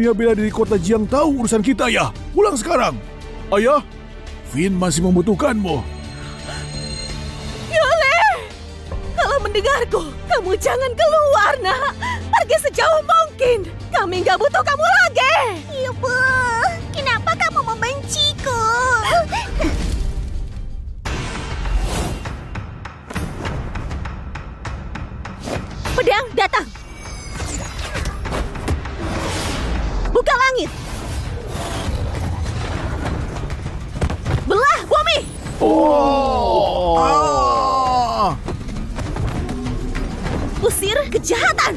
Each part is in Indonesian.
dunia bela diri kota Jiang tahu urusan kita ya. Pulang sekarang. Ayah, Finn masih membutuhkanmu. Yuli, kalau mendengarku, kamu jangan keluar, nak. Pergi sejauh mungkin. Kami nggak butuh kamu lagi. Ibu, kenapa kamu membenciku? Pedang datang. Buka langit. Belah bumi. Usir kejahatan.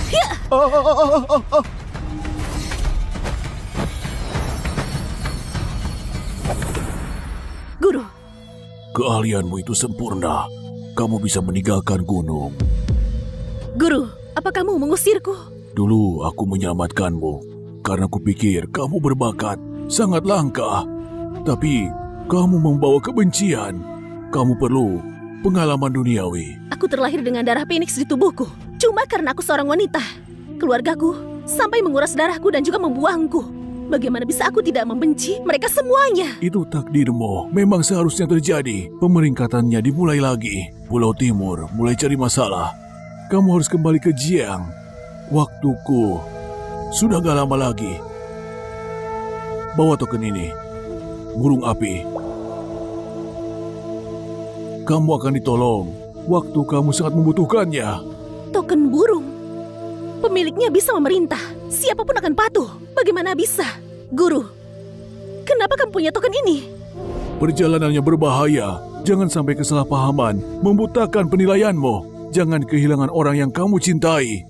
Ya. Guru. Keahlianmu itu sempurna. Kamu bisa meninggalkan gunung. Guru, apa kamu mengusirku? Dulu aku menyelamatkanmu karena kupikir kamu berbakat, sangat langka. Tapi kamu membawa kebencian. Kamu perlu pengalaman duniawi. Aku terlahir dengan darah Phoenix di tubuhku. Cuma karena aku seorang wanita. Keluargaku sampai menguras darahku dan juga membuangku. Bagaimana bisa aku tidak membenci mereka semuanya? Itu takdirmu. Memang seharusnya terjadi. Pemeringkatannya dimulai lagi. Pulau Timur mulai cari masalah. Kamu harus kembali ke Jiang. Waktuku sudah gak lama lagi. Bawa token ini. Burung api. Kamu akan ditolong. Waktu kamu sangat membutuhkannya. Token burung. Pemiliknya bisa memerintah. Siapapun akan patuh. Bagaimana bisa? Guru, kenapa kamu punya token ini? Perjalanannya berbahaya. Jangan sampai kesalahpahaman membutakan penilaianmu. Jangan kehilangan orang yang kamu cintai.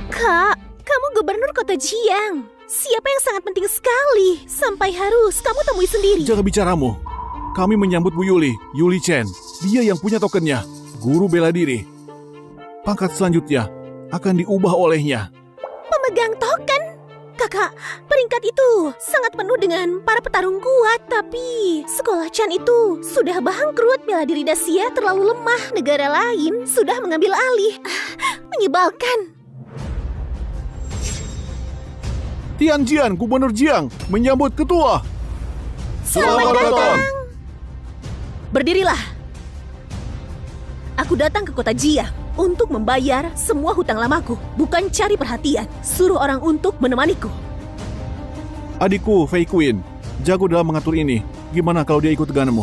Kak, kamu gubernur kota Jiang. Siapa yang sangat penting sekali sampai harus kamu temui sendiri. Jaga bicaramu. Kami menyambut Bu Yuli, Yuli Chen. Dia yang punya tokennya. Guru bela diri. Pangkat selanjutnya akan diubah olehnya. Pemegang token? Kakak, peringkat itu sangat penuh dengan para petarung kuat. Tapi sekolah Chan itu sudah bangkrut. Bela diri Dacia terlalu lemah. Negara lain sudah mengambil alih. Menyebalkan. Tianjian, Gubernur Jiang, menyambut ketua. Selamat datang. Berdirilah. Aku datang ke kota Jiang untuk membayar semua hutang lamaku, bukan cari perhatian. Suruh orang untuk menemaniku. Adikku, Fei Queen, jago dalam mengatur ini. Gimana kalau dia ikut denganmu?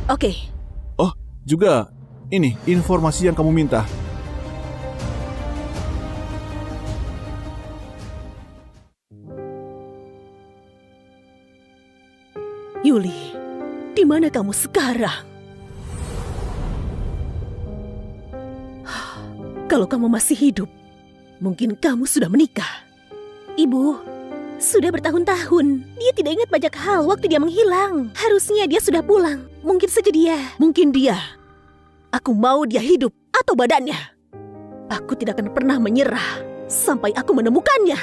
Oke. Oh, juga ini informasi yang kamu minta. Yuli, di mana kamu sekarang? Kalau kamu masih hidup, mungkin kamu sudah menikah. Ibu, sudah bertahun-tahun dia tidak ingat banyak hal waktu dia menghilang. Harusnya dia sudah pulang. Mungkin saja dia. Mungkin dia. Aku mau dia hidup atau badannya. Aku tidak akan pernah menyerah sampai aku menemukannya.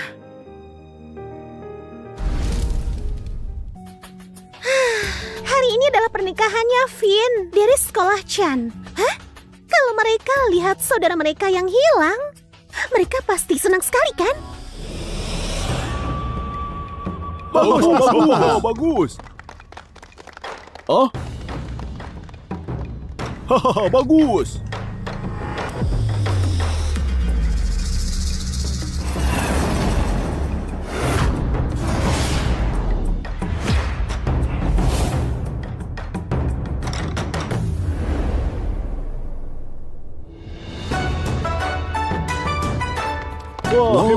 Hari ini adalah pernikahannya Finn dari sekolah Chan. Hah? Kalau mereka lihat saudara mereka yang hilang, mereka pasti senang sekali kan? Bagus. Oh? Hahaha, bagus.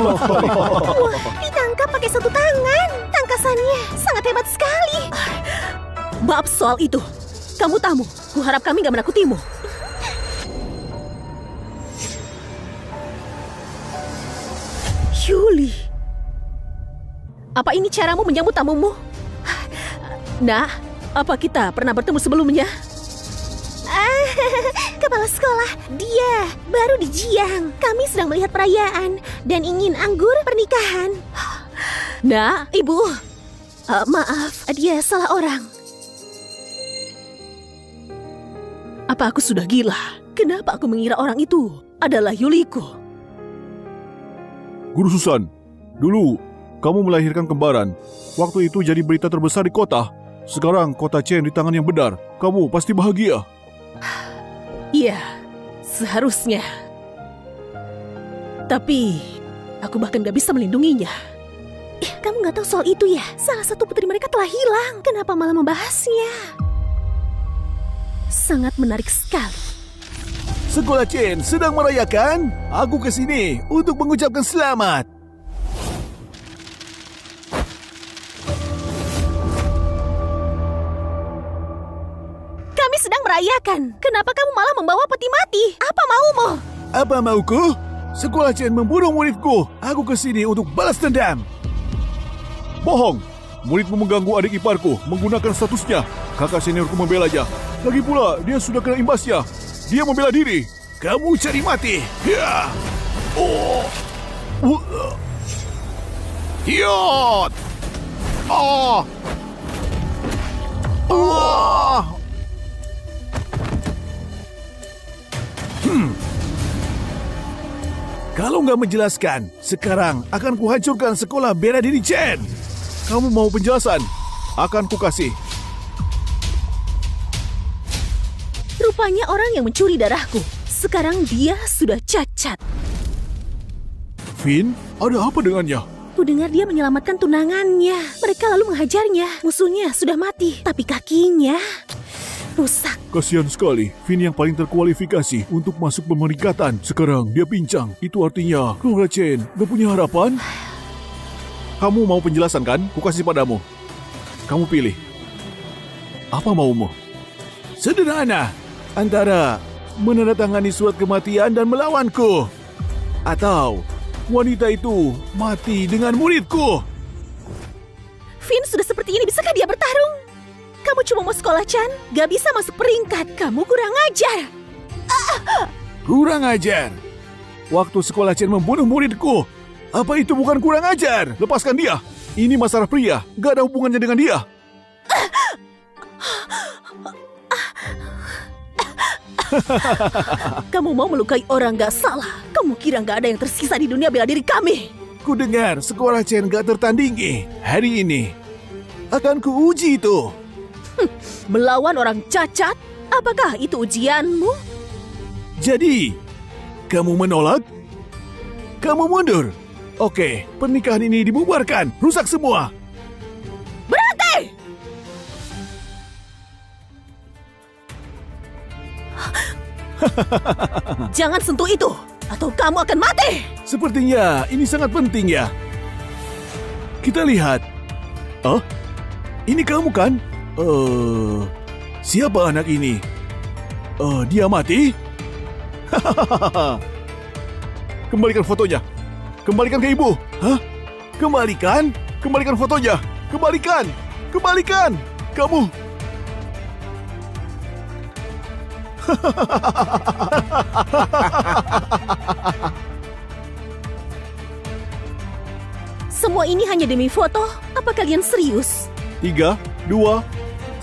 Wah, ditangkap pakai satu tangan. Tangkasannya sangat hebat sekali. Maaf soal itu. Kamu tamu. Kuharap kami gak menakutimu. Yuli. Apa ini caramu menyambut tamumu? Nah, apa kita pernah bertemu sebelumnya? Kepala sekolah, dia baru di Jiang. Kami sedang melihat perayaan dan ingin anggur pernikahan. Nak, Ibu. Maaf, dia salah orang. Apa aku sudah gila? Kenapa aku mengira orang itu adalah Yuliko? Guru Susan, dulu kamu melahirkan kembaran. Waktu itu jadi berita terbesar di kota. Sekarang kota Chen di tangan yang benar. Kamu pasti bahagia. Iya, seharusnya. Tapi, aku bahkan gak bisa melindunginya. Kamu gak tahu soal itu ya? Salah satu putri mereka telah hilang. Kenapa malah membahasnya? Sangat menarik sekali. Sekolah Chen sedang merayakan. Aku ke sini untuk mengucapkan selamat. Kami sedang merayakan. Kenapa kamu malah membawa peti mati? Apa maumu? Apa mauku? Sekolah Chen membunuh muridku. Aku ke sini untuk balas dendam. Bohong. Muridmu mengganggu adik iparku menggunakan statusnya. Kakak seniorku membelanya. Lagi pula, dia sudah kena imbasnya. Dia membela diri. Kamu cari mati. Ya. Oh. Hiot. Oh. Oh. Kalau nggak menjelaskan, sekarang akan kuhancurkan sekolah bela diri Chen. Kamu mau penjelasan? Akan kukasih. Rupanya orang yang mencuri darahku. Sekarang dia sudah cacat. Finn, ada apa dengannya? Ku dengar dia menyelamatkan tunangannya. Mereka lalu menghajarnya. Musuhnya sudah mati, tapi kakinya rusak. Kasihan sekali, Finn yang paling terkualifikasi untuk masuk pemeringkatan. Sekarang dia pincang. Itu artinya keluarga Chen gak punya harapan? Kamu mau penjelasan kan? Ku kasih padamu. Kamu pilih. Apa maumu? Sederhana. Antara menandatangani surat kematian dan melawanku. Atau wanita itu mati dengan muridku. Finn sudah seperti ini, bisakah dia bertarung? Kamu cuma mau sekolah, Chan? Gak bisa masuk peringkat. Kamu kurang ajar. Kurang ajar? Waktu sekolah Chen membunuh muridku. Apa itu bukan kurang ajar? Lepaskan dia. Ini masalah pria. Gak ada hubungannya dengan dia. Kamu mau melukai orang gak salah. Kamu kira gak ada yang tersisa di dunia bela diri kami? Ku dengar sekolah Chen gak tertandingi. Hari ini akan kuuji itu. Melawan orang cacat? Apakah itu ujianmu? Jadi, kamu menolak? Kamu mundur? Oke, pernikahan ini dibubarkan. Rusak semua. Berhenti! Jangan sentuh itu, atau kamu akan mati! Sepertinya ini sangat penting ya. Kita lihat. Oh, ini kamu kan? Siapa anak ini? Dia mati? Kembalikan fotonya. Kembalikan ke ibu. Hah? Kembalikan? Kembalikan fotonya. Kembalikan. Kembalikan. Kamu. Semua ini hanya demi foto? Apa kalian serius? 3, 2,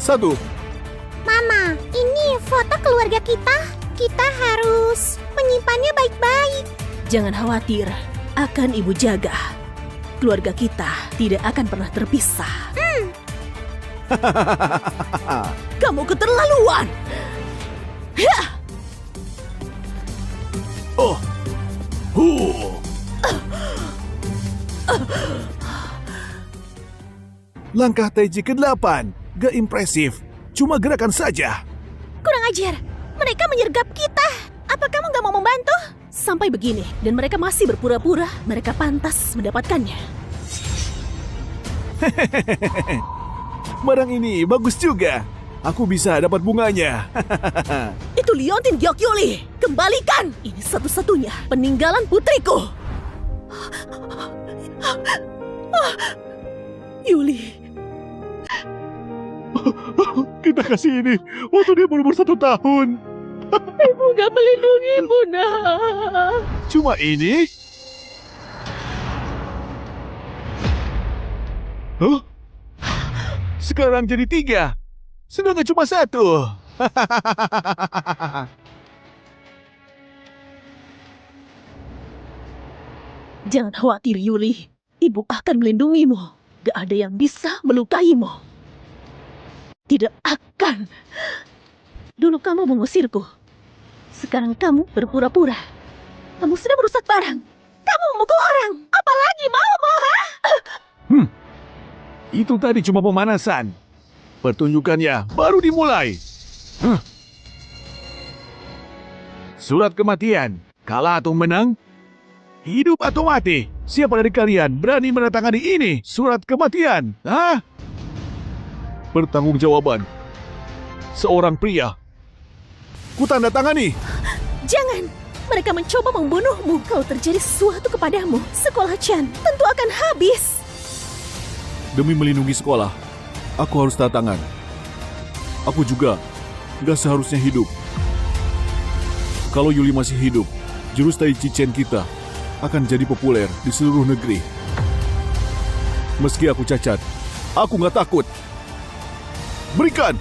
1. Mama, ini foto keluarga kita. Kita harus menyimpannya baik-baik. Jangan khawatir, akan ibu jaga. Keluarga kita tidak akan pernah terpisah. Kamu keterlaluan. Oh. Langkah Taiji ke-8. Gak impresif. Cuma gerakan saja. Kurang ajar. Mereka menyergap kita. Apa kamu gak mau membantu? Sampai begini, dan mereka masih berpura-pura mereka pantas mendapatkannya. Barang ini bagus juga. Aku bisa dapat bunganya. Itu Liontin Gyokyuli. Kembalikan. Ini satu-satunya peninggalan putriku. Yuli. Kita kasih ini waktu dia berumur 1 tahun. Ibu gak melindungimu, nak. Cuma ini? Huh? Sekarang jadi 3. Sedangkan cuma 1. Jangan khawatir, Yuli. Ibu akan melindungimu. Gak ada yang bisa melukaimu. Tidak akan. Dulu kamu mengusirku. Sekarang kamu berpura-pura. Kamu sudah merusak barang. Kamu memukul orang. Apalagi mau, ha? Itu tadi cuma pemanasan. Pertunjukannya baru dimulai. Surat kematian. Kalah atau menang? Hidup atau mati? Siapa dari kalian berani menandatangani ini? Surat kematian. Hah? Pertanggungjawaban. Seorang pria. Kutandatangani. Jangan. Mereka mencoba membunuhmu. Kalau terjadi sesuatu kepadamu, sekolah Chan tentu akan habis. Demi melindungi sekolah, aku harus tanda tangan. Aku juga gak seharusnya hidup. Kalau Yuli masih hidup, jurus Tai Chi Chen kita akan jadi populer di seluruh negeri. Meski aku cacat, aku gak takut. Berikan!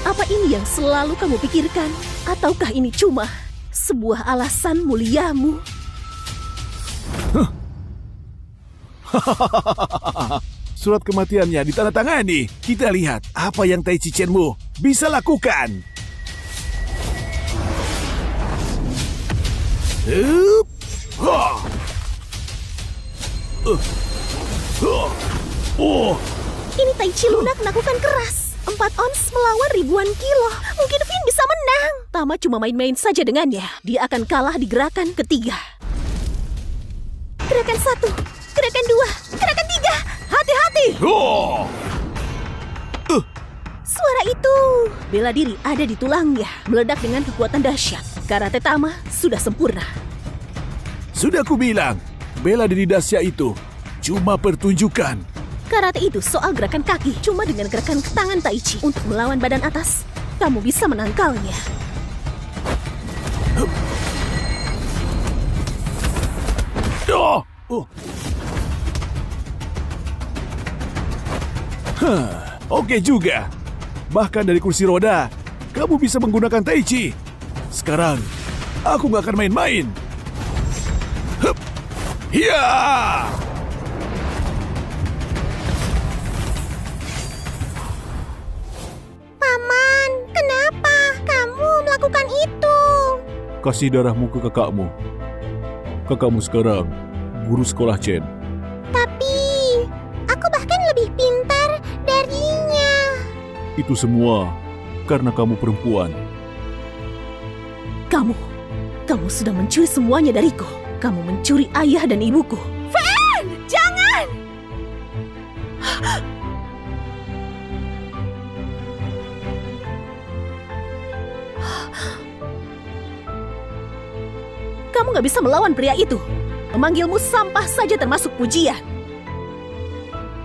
Apa ini yang selalu kamu pikirkan? Ataukah ini cuma sebuah alasan muliamu? Surat kematiannya ditandatangani. Kita lihat apa yang Tai Chi Chen-mu bisa lakukan. Ini Tai Chi lunak melakukan keras. 4 ons melawan ribuan kilo. Mungkin Finn bisa menang. Tama cuma main-main saja dengannya. Dia akan kalah di gerakan ketiga. Gerakan 1, gerakan 2, gerakan 3. Hati-hati! Suara itu. Bela diri ada di tulangnya. Meledak dengan kekuatan dahsyat. Karate Tama sudah sempurna. Sudah kubilang, bela diri dahsyat itu cuma pertunjukan. Karate itu soal gerakan kaki. Cuma dengan gerakan tangan Tai Chi untuk melawan badan atas, kamu bisa menangkalnya. Oke juga. Bahkan dari kursi roda, kamu bisa menggunakan Tai Chi. Sekarang, aku gak akan main-main. Ya! Paman, kenapa kamu melakukan itu? Kasih darahmu ke kakakmu. Kakakmu sekarang guru sekolah Chen. Tapi, aku bahkan lebih pintar darinya. Itu semua karena kamu perempuan. Kamu sudah mencuri semuanya dariku. Kamu mencuri ayah dan ibuku. Fan! Jangan! Kamu gak bisa melawan pria itu. Memanggilmu sampah saja termasuk pujian.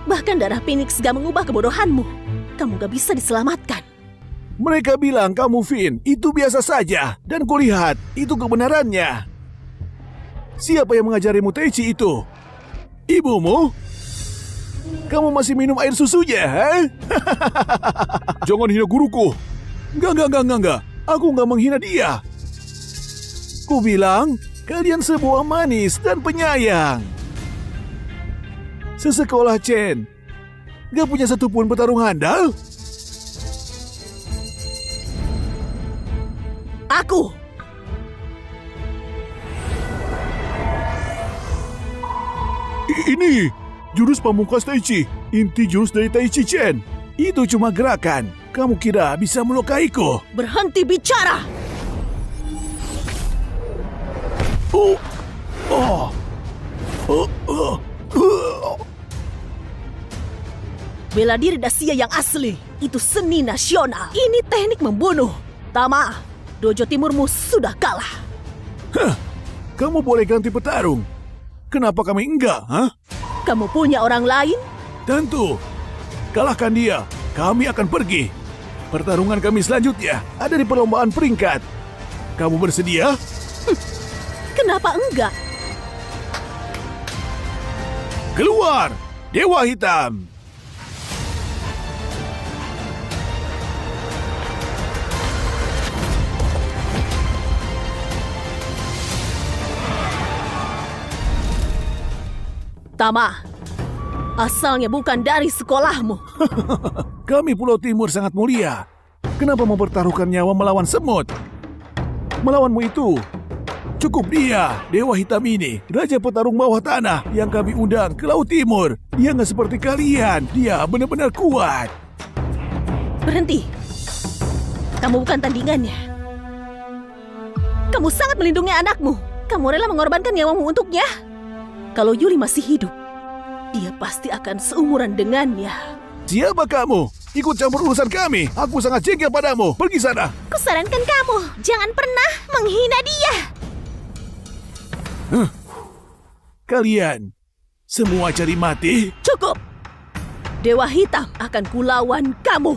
Bahkan darah Phoenix gak mengubah kebodohanmu. Kamu gak bisa diselamatkan. Mereka bilang kamu Finn, itu biasa saja. Dan kulihat, itu kebenarannya. Siapa yang mengajarimu Tai Chi itu? Ibumu? Kamu masih minum air susunya, ha? Jangan hina guruku. Enggak. Aku enggak menghina dia. Ku bilang, kalian semua manis dan penyayang. Sesekolah Chen, gak punya satupun petarung handal? Aku! Ini jurus pamungkas Tai Chi, inti jurus dari Tai Chi Chen. Itu cuma gerakan. Kamu kira bisa melukaiku? Berhenti bicara! Bela diri Dacia yang asli. Itu seni nasional. Ini teknik membunuh. Tama, dojo timurmu sudah kalah. Kamu boleh ganti petarung. Kenapa kami enggak, ha? Kamu punya orang lain? Tentu. Kalahkan dia, kami akan pergi. Pertarungan kami selanjutnya ada di perlombaan peringkat. Kamu bersedia? Kenapa enggak? Keluar, Dewa Hitam! Tama, asalnya bukan dari sekolahmu. Kami Pulau Timur sangat mulia. Kenapa mempertaruhkan nyawa melawan semut? Melawanmu itu cukup dia, Dewa Hitam ini, Raja Petarung Bawah Tanah yang kami undang ke Laut Timur. Dia nggak seperti kalian, dia benar-benar kuat. Berhenti. Kamu bukan tandingannya. Kamu sangat melindungi anakmu. Kamu rela mengorbankan nyawamu untuknya. Kalau Yuli masih hidup, dia pasti akan seumuran dengannya. Siapa kamu? Ikut campur urusan kami. Aku sangat jengkel padamu. Pergi sana. Kusarankan kamu, jangan pernah menghina dia. Kalian semua cari mati? Cukup. Dewa Hitam akan kulawan kamu.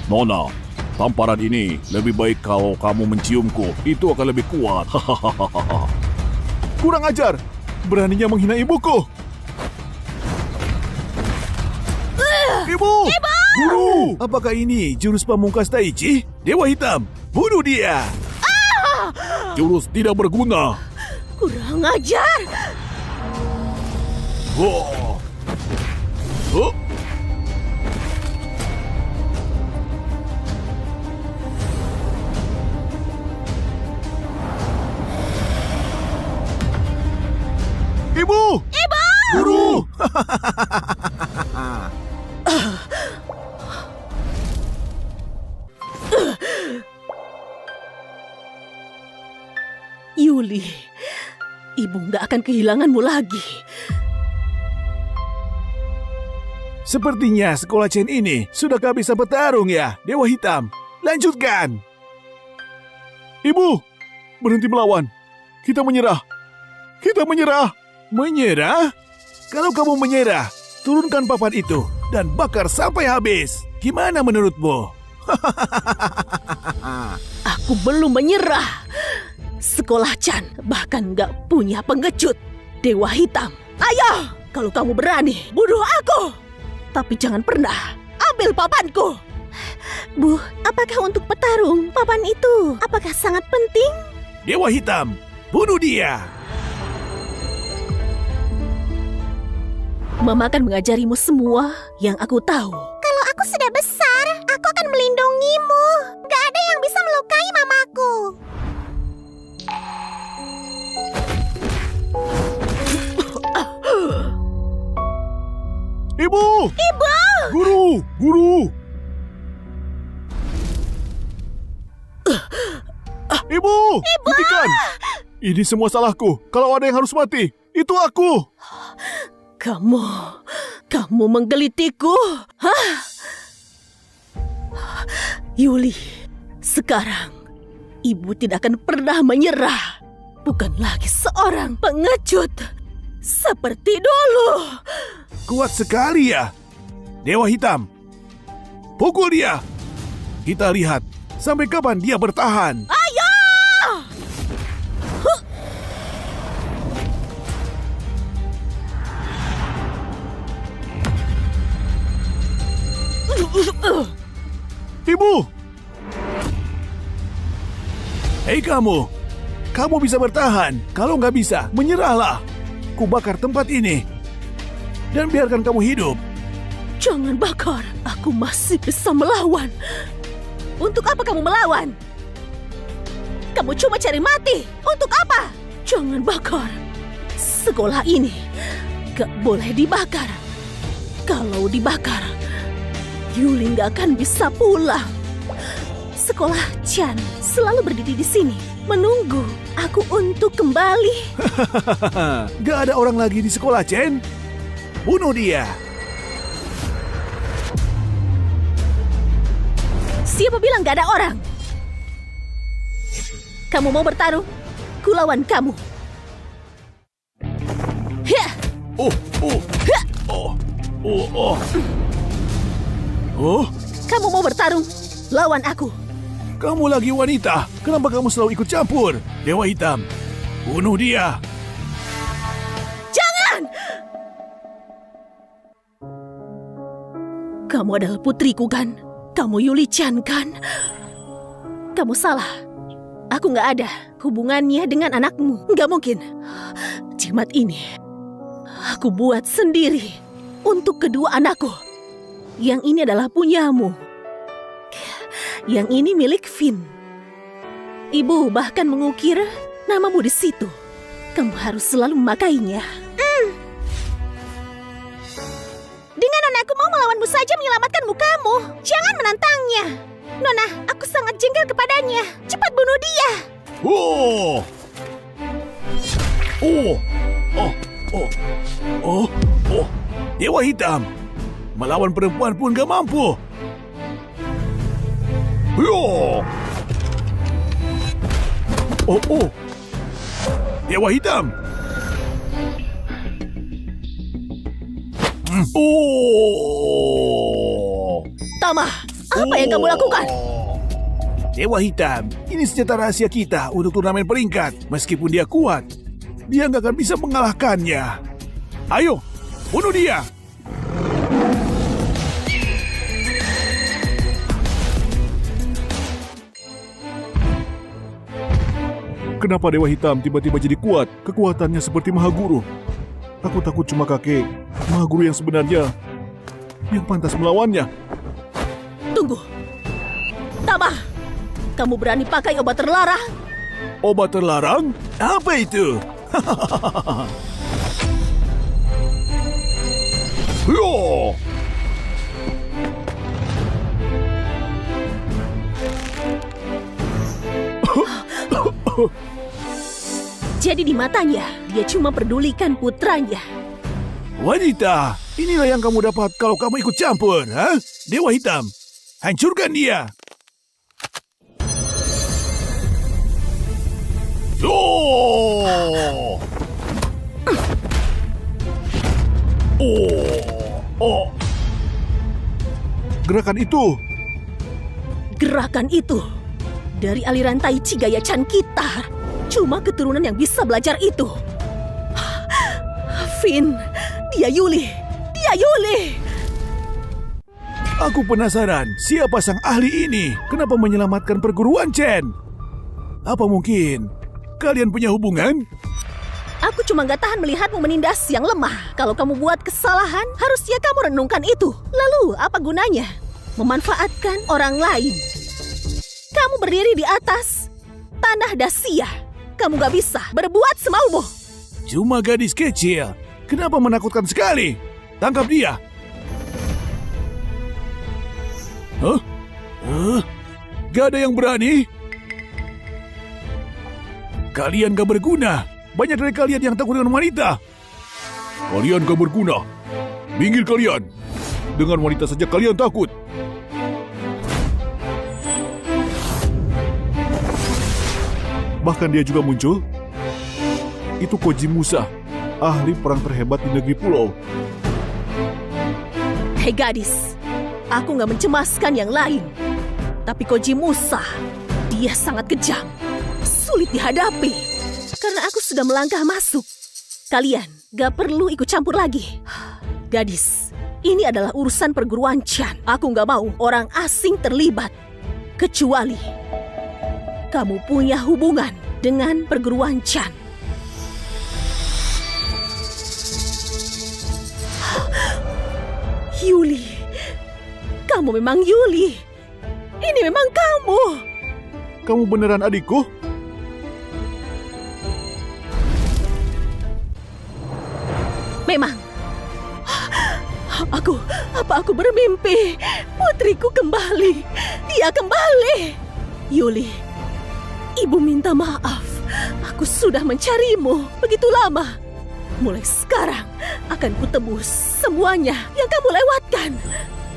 Nona, tamparan ini lebih baik kalau kamu menciumku. Itu akan lebih kuat. Kurang ajar. Beraninya menghina ibuku. Ibu! Ibu! Guru! Apakah ini jurus pamungkas Taichi? Dewa Hitam, bunuh dia! Jurus tidak berguna. Kurang ajar. Oh. Oh. Ibu! Ibu! Guru! Yuli, ibu nggak akan kehilanganmu lagi. Sepertinya sekolah Chen ini sudah gak bisa bertarung ya, Dewa Hitam. Lanjutkan! Ibu, berhenti melawan. Kita menyerah. Kita menyerah. Menyerah? Kalau kamu menyerah, turunkan papan itu dan bakar sampai habis. Gimana menurutmu? Aku belum menyerah. Sekolah Chan bahkan nggak punya pengecut. Dewa Hitam, ayo! Kalau kamu berani, bunuh aku! Tapi jangan pernah ambil papanku! Bu, apakah untuk petarung papan itu apakah sangat penting? Dewa Hitam, bunuh dia! Mama akan mengajarimu semua yang aku tahu. Kalau aku sudah besar, aku akan melindungimu. Gak ada yang bisa melukai mamaku. Ibu! Ibu! Guru! Guru! Ibu! Hentikan! Ini semua salahku. Kalau ada yang harus mati, itu aku! Kamu menggelitiku? Hah? Yuli, sekarang ibu tidak akan pernah menyerah. Bukan lagi seorang pengecut seperti dulu. Kuat sekali ya, Dewa Hitam. Pukul dia. Kita lihat sampai kapan dia bertahan. Ayo! Ibu! Hei kamu! Kamu bisa bertahan. Kalau nggak bisa, menyerahlah. Ku bakar tempat ini. Dan biarkan kamu hidup. Jangan bakar. Aku masih bisa melawan. Untuk apa kamu melawan? Kamu cuma cari mati. Untuk apa? Jangan bakar. Sekolah ini gak boleh dibakar. Kalau dibakar, Yuli nggak akan bisa pulang. Sekolah Chan selalu berdiri di sini, menunggu aku untuk kembali. Gak ada orang lagi di sekolah, Chen. Bunuh dia. Siapa bilang gak ada orang? Kamu mau bertaruh? Kulawan kamu. Hia! Oh, oh, oh, oh, oh. Oh, Kamu mau bertarung? Lawan aku. Kamu lagi wanita. Kenapa kamu selalu ikut campur? Dewa Hitam, bunuh dia. Jangan! Kamu adalah putriku kan? Kamu Yuli Chan kan? Kamu salah. Aku nggak ada hubungannya dengan anakmu. Nggak mungkin. Jimat ini aku buat sendiri untuk kedua anakku. Yang ini adalah punyamu. Yang ini milik Finn. Ibu bahkan mengukir namamu di situ. Kamu harus selalu memakainya. Dengan Nonaku mau melawanmu saja menyelamatkan mukamu. Jangan menantangnya. Nona, aku sangat jengkel kepadanya. Cepat bunuh dia. Oh! Oh! Oh! Oh! Oh! Oh! Dewa Hitam! Melawan perempuan pun gak mampu. Yo! Oh! Oh! Dewa Hitam! Oh! Tama, apa yang kamu lakukan? Dewa Hitam, ini senjata rahasia kita untuk turnamen peringkat. Meskipun dia kuat, dia nggak akan bisa mengalahkannya. Ayo, bunuh dia! Kenapa Dewa Hitam tiba-tiba jadi kuat? Kekuatannya seperti Mahaguru. Aku takut cuma kakek Mahaguru yang sebenarnya yang pantas melawannya. Tunggu. Tama, kamu berani pakai obat terlarang? Obat terlarang? Apa itu? Yo! Jadi di matanya, dia cuma pedulikan putranya. Wanita, inilah yang kamu dapat kalau kamu ikut campur, ha? Dewa Hitam, hancurkan dia! Oh! Oh! Oh! Gerakan itu dari aliran Tai Chi Gaya Chan kita. Cuma keturunan yang bisa belajar itu. Finn, dia Yuli. Aku penasaran, siapa sang ahli ini? Kenapa menyelamatkan perguruan Chen? Apa mungkin kalian punya hubungan? Aku cuma gak tahan melihatmu menindas yang lemah. Kalau kamu buat kesalahan, harusnya kamu renungkan itu. Lalu, apa gunanya? Memanfaatkan orang lain. Kamu berdiri di atas tanah Dacia. Kamu gak bisa berbuat semaumu. Cuma gadis kecil. Kenapa menakutkan sekali? Tangkap dia. Hah? Gak ada yang berani? Kalian gak berguna. Banyak dari kalian yang takut dengan wanita. Kalian gak berguna. Minggir kalian. Dengan wanita saja kalian takut. Bahkan dia juga muncul. Itu Koji Musa, ahli perang terhebat di negeri pulau. Hei gadis, aku gak mencemaskan yang lain. Tapi Koji Musa, dia sangat kejam. Sulit dihadapi. Karena aku sudah melangkah masuk. Kalian gak perlu ikut campur lagi. Gadis, ini adalah urusan perguruan Chan. Aku gak mau orang asing terlibat. Kecuali kamu punya hubungan dengan perguruan Chan. Yuli, kamu memang Yuli. Ini memang kamu. Kamu beneran adikku? Memang. Apa aku bermimpi? Putriku kembali. Dia kembali. Yuli, Ibu minta maaf. Aku sudah mencarimu begitu lama. Mulai sekarang akan kutebus semuanya yang kamu lewatkan.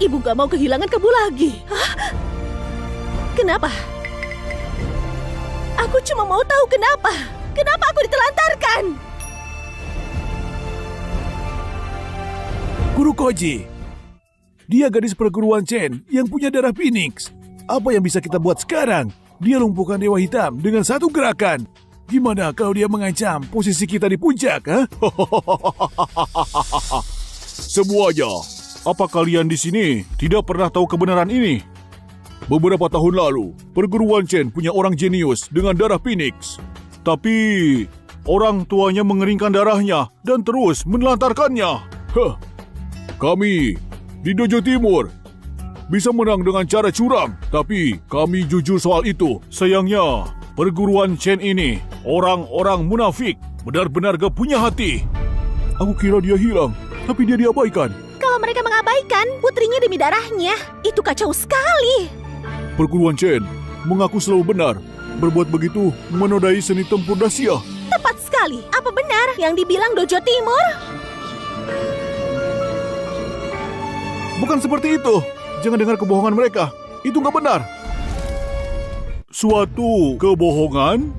Ibu gak mau kehilangan kamu lagi. Hah? Kenapa? Aku cuma mau tahu kenapa. Kenapa aku ditelantarkan? Guru Koji, Dia gadis perguruan Chen yang punya darah Phoenix. Apa yang bisa kita buat sekarang? Dia lumpuhkan Dewa Hitam dengan satu gerakan. Gimana kalau dia mengancam posisi kita di puncak, ha? Semuanya, apa kalian di sini tidak pernah tahu kebenaran ini? Beberapa tahun lalu, perguruan Chen punya orang jenius dengan darah Phoenix. Tapi orang tuanya mengeringkan darahnya dan terus menelantarkannya. Kami di Dojo Timur bisa menang dengan cara curang, tapi kami jujur soal itu. Sayangnya, perguruan Chen ini orang-orang munafik, benar-benar gak punya hati. Aku kira dia hilang, tapi dia diabaikan. Kalau mereka mengabaikan putrinya demi darahnya, itu kacau sekali. Perguruan Chen mengaku selalu benar. Berbuat begitu menodai seni tempur Dacia. Tepat sekali. Apa benar yang dibilang Dojo Timur? Bukan seperti itu. Jangan dengar kebohongan mereka. Itu nggak benar. Suatu kebohongan?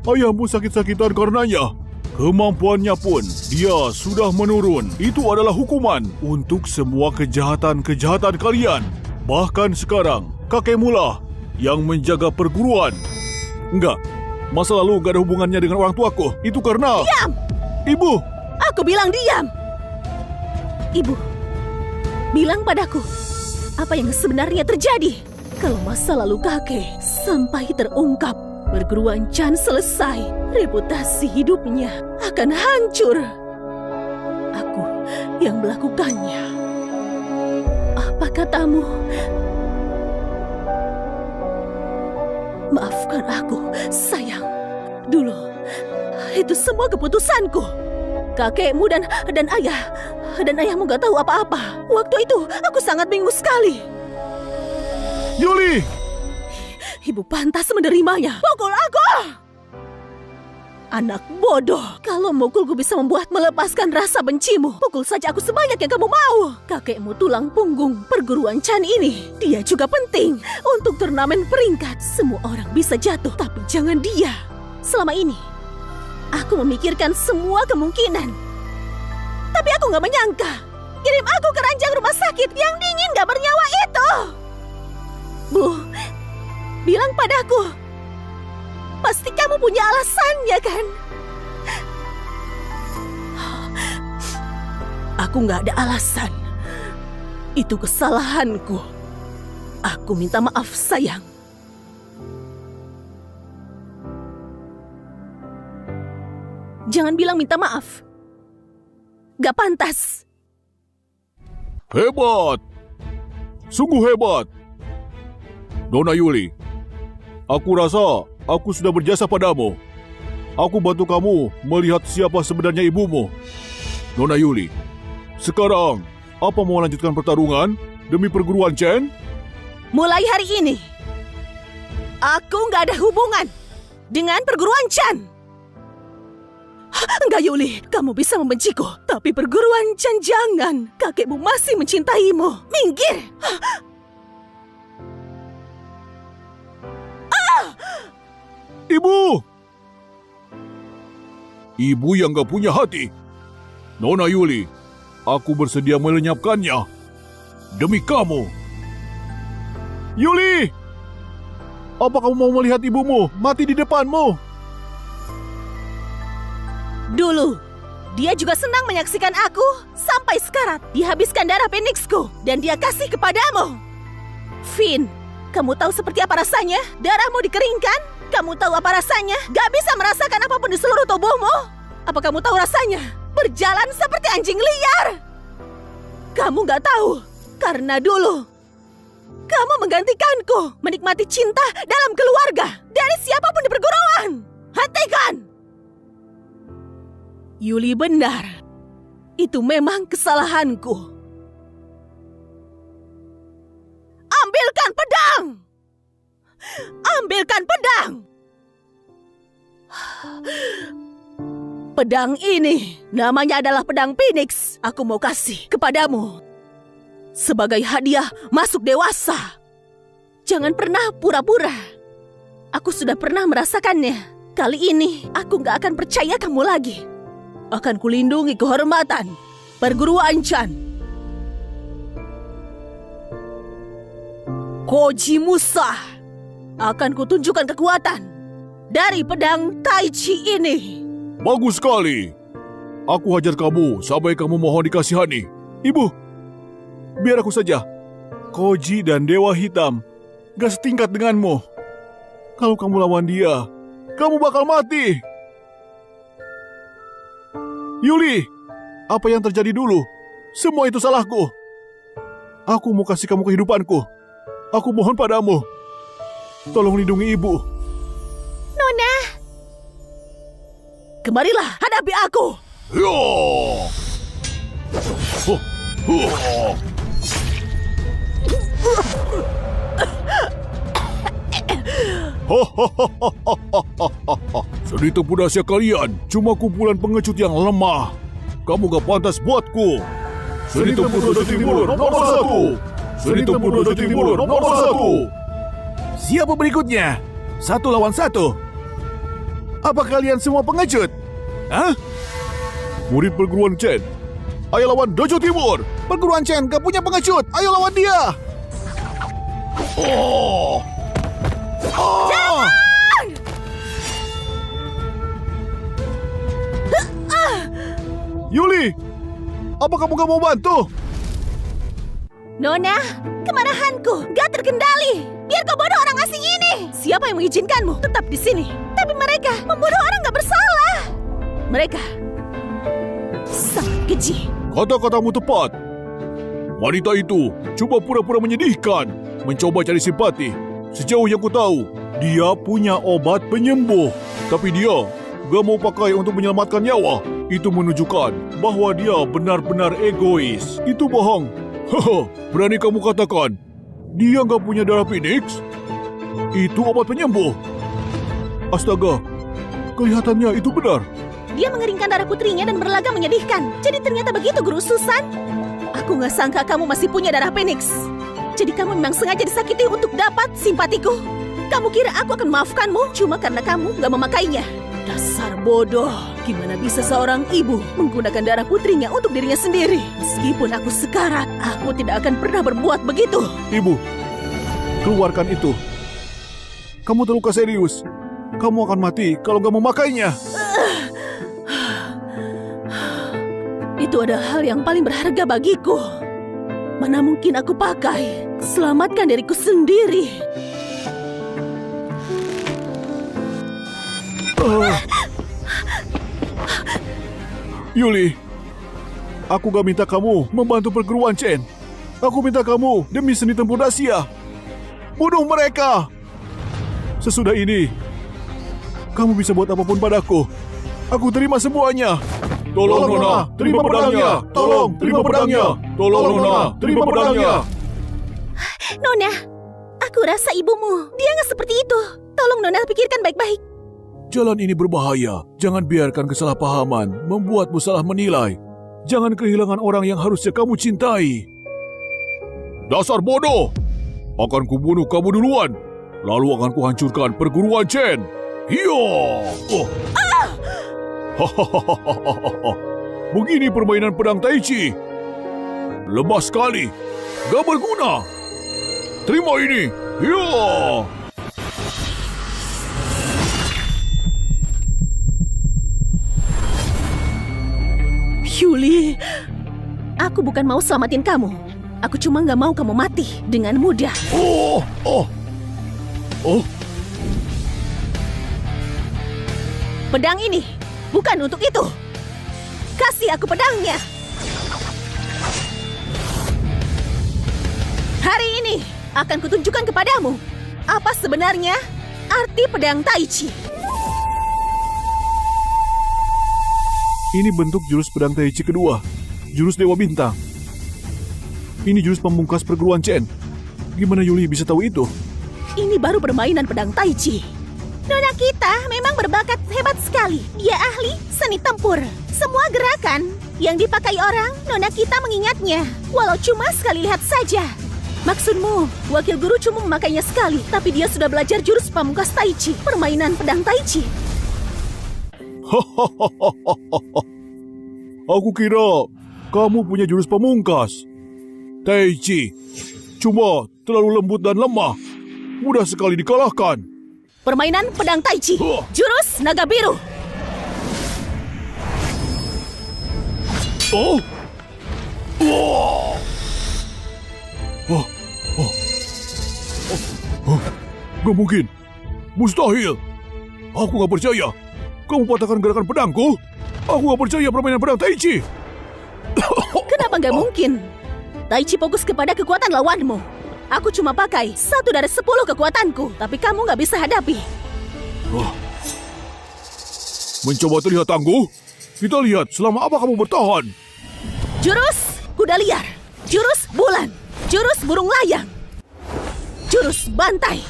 Ayahmu sakit-sakitan karenanya. Kemampuannya pun dia sudah menurun. Itu adalah hukuman untuk semua kejahatan-kejahatan kalian. Bahkan sekarang, kakekmu lah yang menjaga perguruan. Enggak, masa lalu gak ada hubungannya dengan orang tuaku. Itu karena... Diam! Ibu! Aku bilang diam! Ibu, bilang padaku, apa yang sebenarnya terjadi? Kalau masa lalu kakek sampai terungkap, perguruan Chan selesai, reputasi hidupnya akan hancur. Aku yang melakukannya. Apa katamu? Maafkan aku, sayang. Dulu, itu semua keputusanku. Kakekmu dan ayahmu gak tahu apa-apa. Waktu itu, aku sangat bingung sekali. Yuli! Ibu pantas menerimanya. Pukul aku! Anak bodoh, kalau mukulku bisa membuat melepaskan rasa bencimu, pukul saja aku sebanyak yang kamu mau. Kakekmu tulang punggung perguruan Chan ini, dia juga penting untuk turnamen peringkat. Semua orang bisa jatuh, tapi jangan dia. Selama ini, aku memikirkan semua kemungkinan. Tapi aku gak menyangka, kirim aku ke ranjang rumah sakit yang dingin gak bernyawa itu. Bu, bilang padaku. Pasti kamu punya alasannya, kan? Aku gak ada alasan. Itu kesalahanku. Aku minta maaf, sayang. Jangan bilang minta maaf. Gak pantas. Hebat! Sungguh hebat! Nona Yuli, aku rasa aku sudah berjasa padamu. Aku bantu kamu melihat siapa sebenarnya ibumu. Nona Yuli, sekarang apa mau lanjutkan pertarungan demi perguruan Chen? Mulai hari ini, aku gak ada hubungan dengan perguruan Chan. Enggak, Yuli, kamu bisa membenciku, tapi perguruan Chan jangan. Kakekmu masih mencintaimu. Minggir! Ibu! Ibu yang gak punya hati. Nona Yuli, aku bersedia melenyapkannya. Demi kamu. Yuli! Apa kamu mau melihat ibumu mati di depanmu? Dulu, dia juga senang menyaksikan aku. Sampai sekarang, dihabiskan darah Phoenixku. Dan dia kasih kepadamu. Finn, kamu tahu seperti apa rasanya? Darahmu dikeringkan? Kamu tahu apa rasanya? Gak bisa merasakan apapun di seluruh tubuhmu? Apa kamu tahu rasanya? Berjalan seperti anjing liar. Kamu gak tahu. Karena dulu, kamu menggantikanku menikmati cinta dalam keluarga dari siapapun di perguruan. Hentikan! Yuli benar. Itu memang kesalahanku. Ambilkan pedang! Ambilkan pedang! Pedang ini namanya adalah pedang Phoenix. Aku mau kasih kepadamu sebagai hadiah masuk dewasa. Jangan pernah pura-pura. Aku sudah pernah merasakannya. Kali ini aku gak akan percaya kamu lagi. Akan kulindungi kehormatan perguruan Chan. Koji musah. Akan kutunjukkan kekuatan dari pedang Tai Chi ini. Bagus sekali. Aku hajar kamu sampai kamu mohon dikasihani. Ibu, biar aku saja. Koji dan Dewa Hitam gak setingkat denganmu. Kalau kamu lawan dia, kamu bakal mati. Yuli, apa yang terjadi dulu? Semua itu salahku. Aku mau kasih kamu kehidupanku. Aku mohon padamu. Tolong lindungi ibu. Nona, Kemarilah, hadapi aku. Ya! Seni tempur dahsyat kalian cuma kumpulan pengecut yang lemah. Kamu gak pantas buatku. Seni tempur dahsyat timur nomor 1. Seni tempur dahsyat timur nomor 1. Siapa berikutnya? 1 lawan 1. Apa kalian semua pengecut? Hah? Murid perguruan Chen, ayo lawan Dojo Timur. Perguruan Chen gak punya pengecut. Ayo lawan dia. Oh! Ah! Yuli, apa kamu gak mau bantu? Nona, kemarahanku gak terkendali. Biar kau bodoh orang asing ini. Siapa yang mengizinkanmu tetap di sini? Tapi mereka membunuh orang gak bersalah. Mereka sangat keji. Kata-katamu tepat. Wanita itu cuma pura-pura menyedihkan, mencoba cari simpati. Sejauh yang ku tahu, dia punya obat penyembuh. Tapi dia gak mau pakai untuk menyelamatkan nyawa. Itu menunjukkan bahwa dia benar-benar egois. Itu bohong. Haha, berani kamu katakan dia gak punya darah Phoenix? Itu obat penyembuh. Astaga, kelihatannya itu benar. Dia mengeringkan darah putrinya dan berlagak menyedihkan. Jadi ternyata begitu, Guru Susan. Aku gak sangka kamu masih punya darah Phoenix. Jadi kamu memang sengaja disakiti untuk dapat simpatiku. Kamu kira aku akan maafkanmu cuma karena kamu gak memakainya. Dasar bodoh. Gimana bisa seorang ibu menggunakan darah putrinya untuk dirinya sendiri? Meskipun aku sekarat, aku tidak akan pernah berbuat begitu. Ibu, keluarkan itu. Kamu terluka serius. Kamu akan mati kalau gak memakainya. Itu adalah hal yang paling berharga bagiku. Mana mungkin aku pakai? Selamatkan diriku sendiri. Yuli, aku gak minta kamu membantu perguruan Chen. Aku minta kamu demi seni tempur dahsyat. Bunuh mereka. Sesudah ini, kamu bisa buat apapun padaku. Aku terima semuanya. Tolong Nona, terima pedangnya. Tolong, terima pedangnya. Tolong Nona, terima pedangnya. Nona, aku rasa ibumu. Dia nggak seperti itu. Tolong Nona pikirkan baik-baik. Jalan ini berbahaya. Jangan biarkan kesalahpahaman membuatmu salah menilai. Jangan kehilangan orang yang harusnya kamu cintai. Dasar bodoh! Akan kubunuh kamu duluan. Lalu akan kuhancurkan perguruan Chen. Hiyo! Oh. Hahaha. Begini permainan pedang Tai Chi. Lemah sekali. Gak berguna. Terima ini. Hiyo! Yuli, aku bukan mau selamatin kamu. Aku cuma gak mau kamu mati dengan mudah. Oh! Pedang ini bukan untuk itu. Kasih aku pedangnya. Hari ini akan kutunjukkan kepadamu apa sebenarnya arti pedang Tai Chi. Ini bentuk jurus pedang Tai Chi kedua. Jurus Dewa Bintang. Ini jurus pemungkas perguruan Chen. Gimana Yuli bisa tahu itu? Ini baru permainan pedang Tai Chi. Nona kita memang berbakat hebat sekali. Dia ahli seni tempur. Semua gerakan yang dipakai orang, Nona kita mengingatnya. Walau cuma sekali lihat saja. Maksudmu, wakil guru cuma memakainya sekali, tapi dia sudah belajar jurus pamungkas Tai Chi, permainan pedang Tai Chi. Aku kira kamu punya jurus pamungkas Tai Chi. Cuma terlalu lembut dan lemah. Mudah sekali dikalahkan. Permainan pedang Tai Chi. Jurus naga biru. Oh. Oh. Oh. Oh. Oh. Gak mungkin. Mustahil. Aku gak percaya. Kamu patahkan gerakan pedangku. Aku gak percaya permainan pedang Tai Chi. Kenapa gak mungkin? Tai Chi fokus kepada kekuatan lawanmu. Aku cuma pakai 1 dari 10 kekuatanku, tapi kamu gak bisa hadapi. Mencoba terlihat tangguh? Kita lihat selama apa kamu bertahan. Jurus kuda liar. Jurus bulan. Jurus burung layang. Jurus bantai.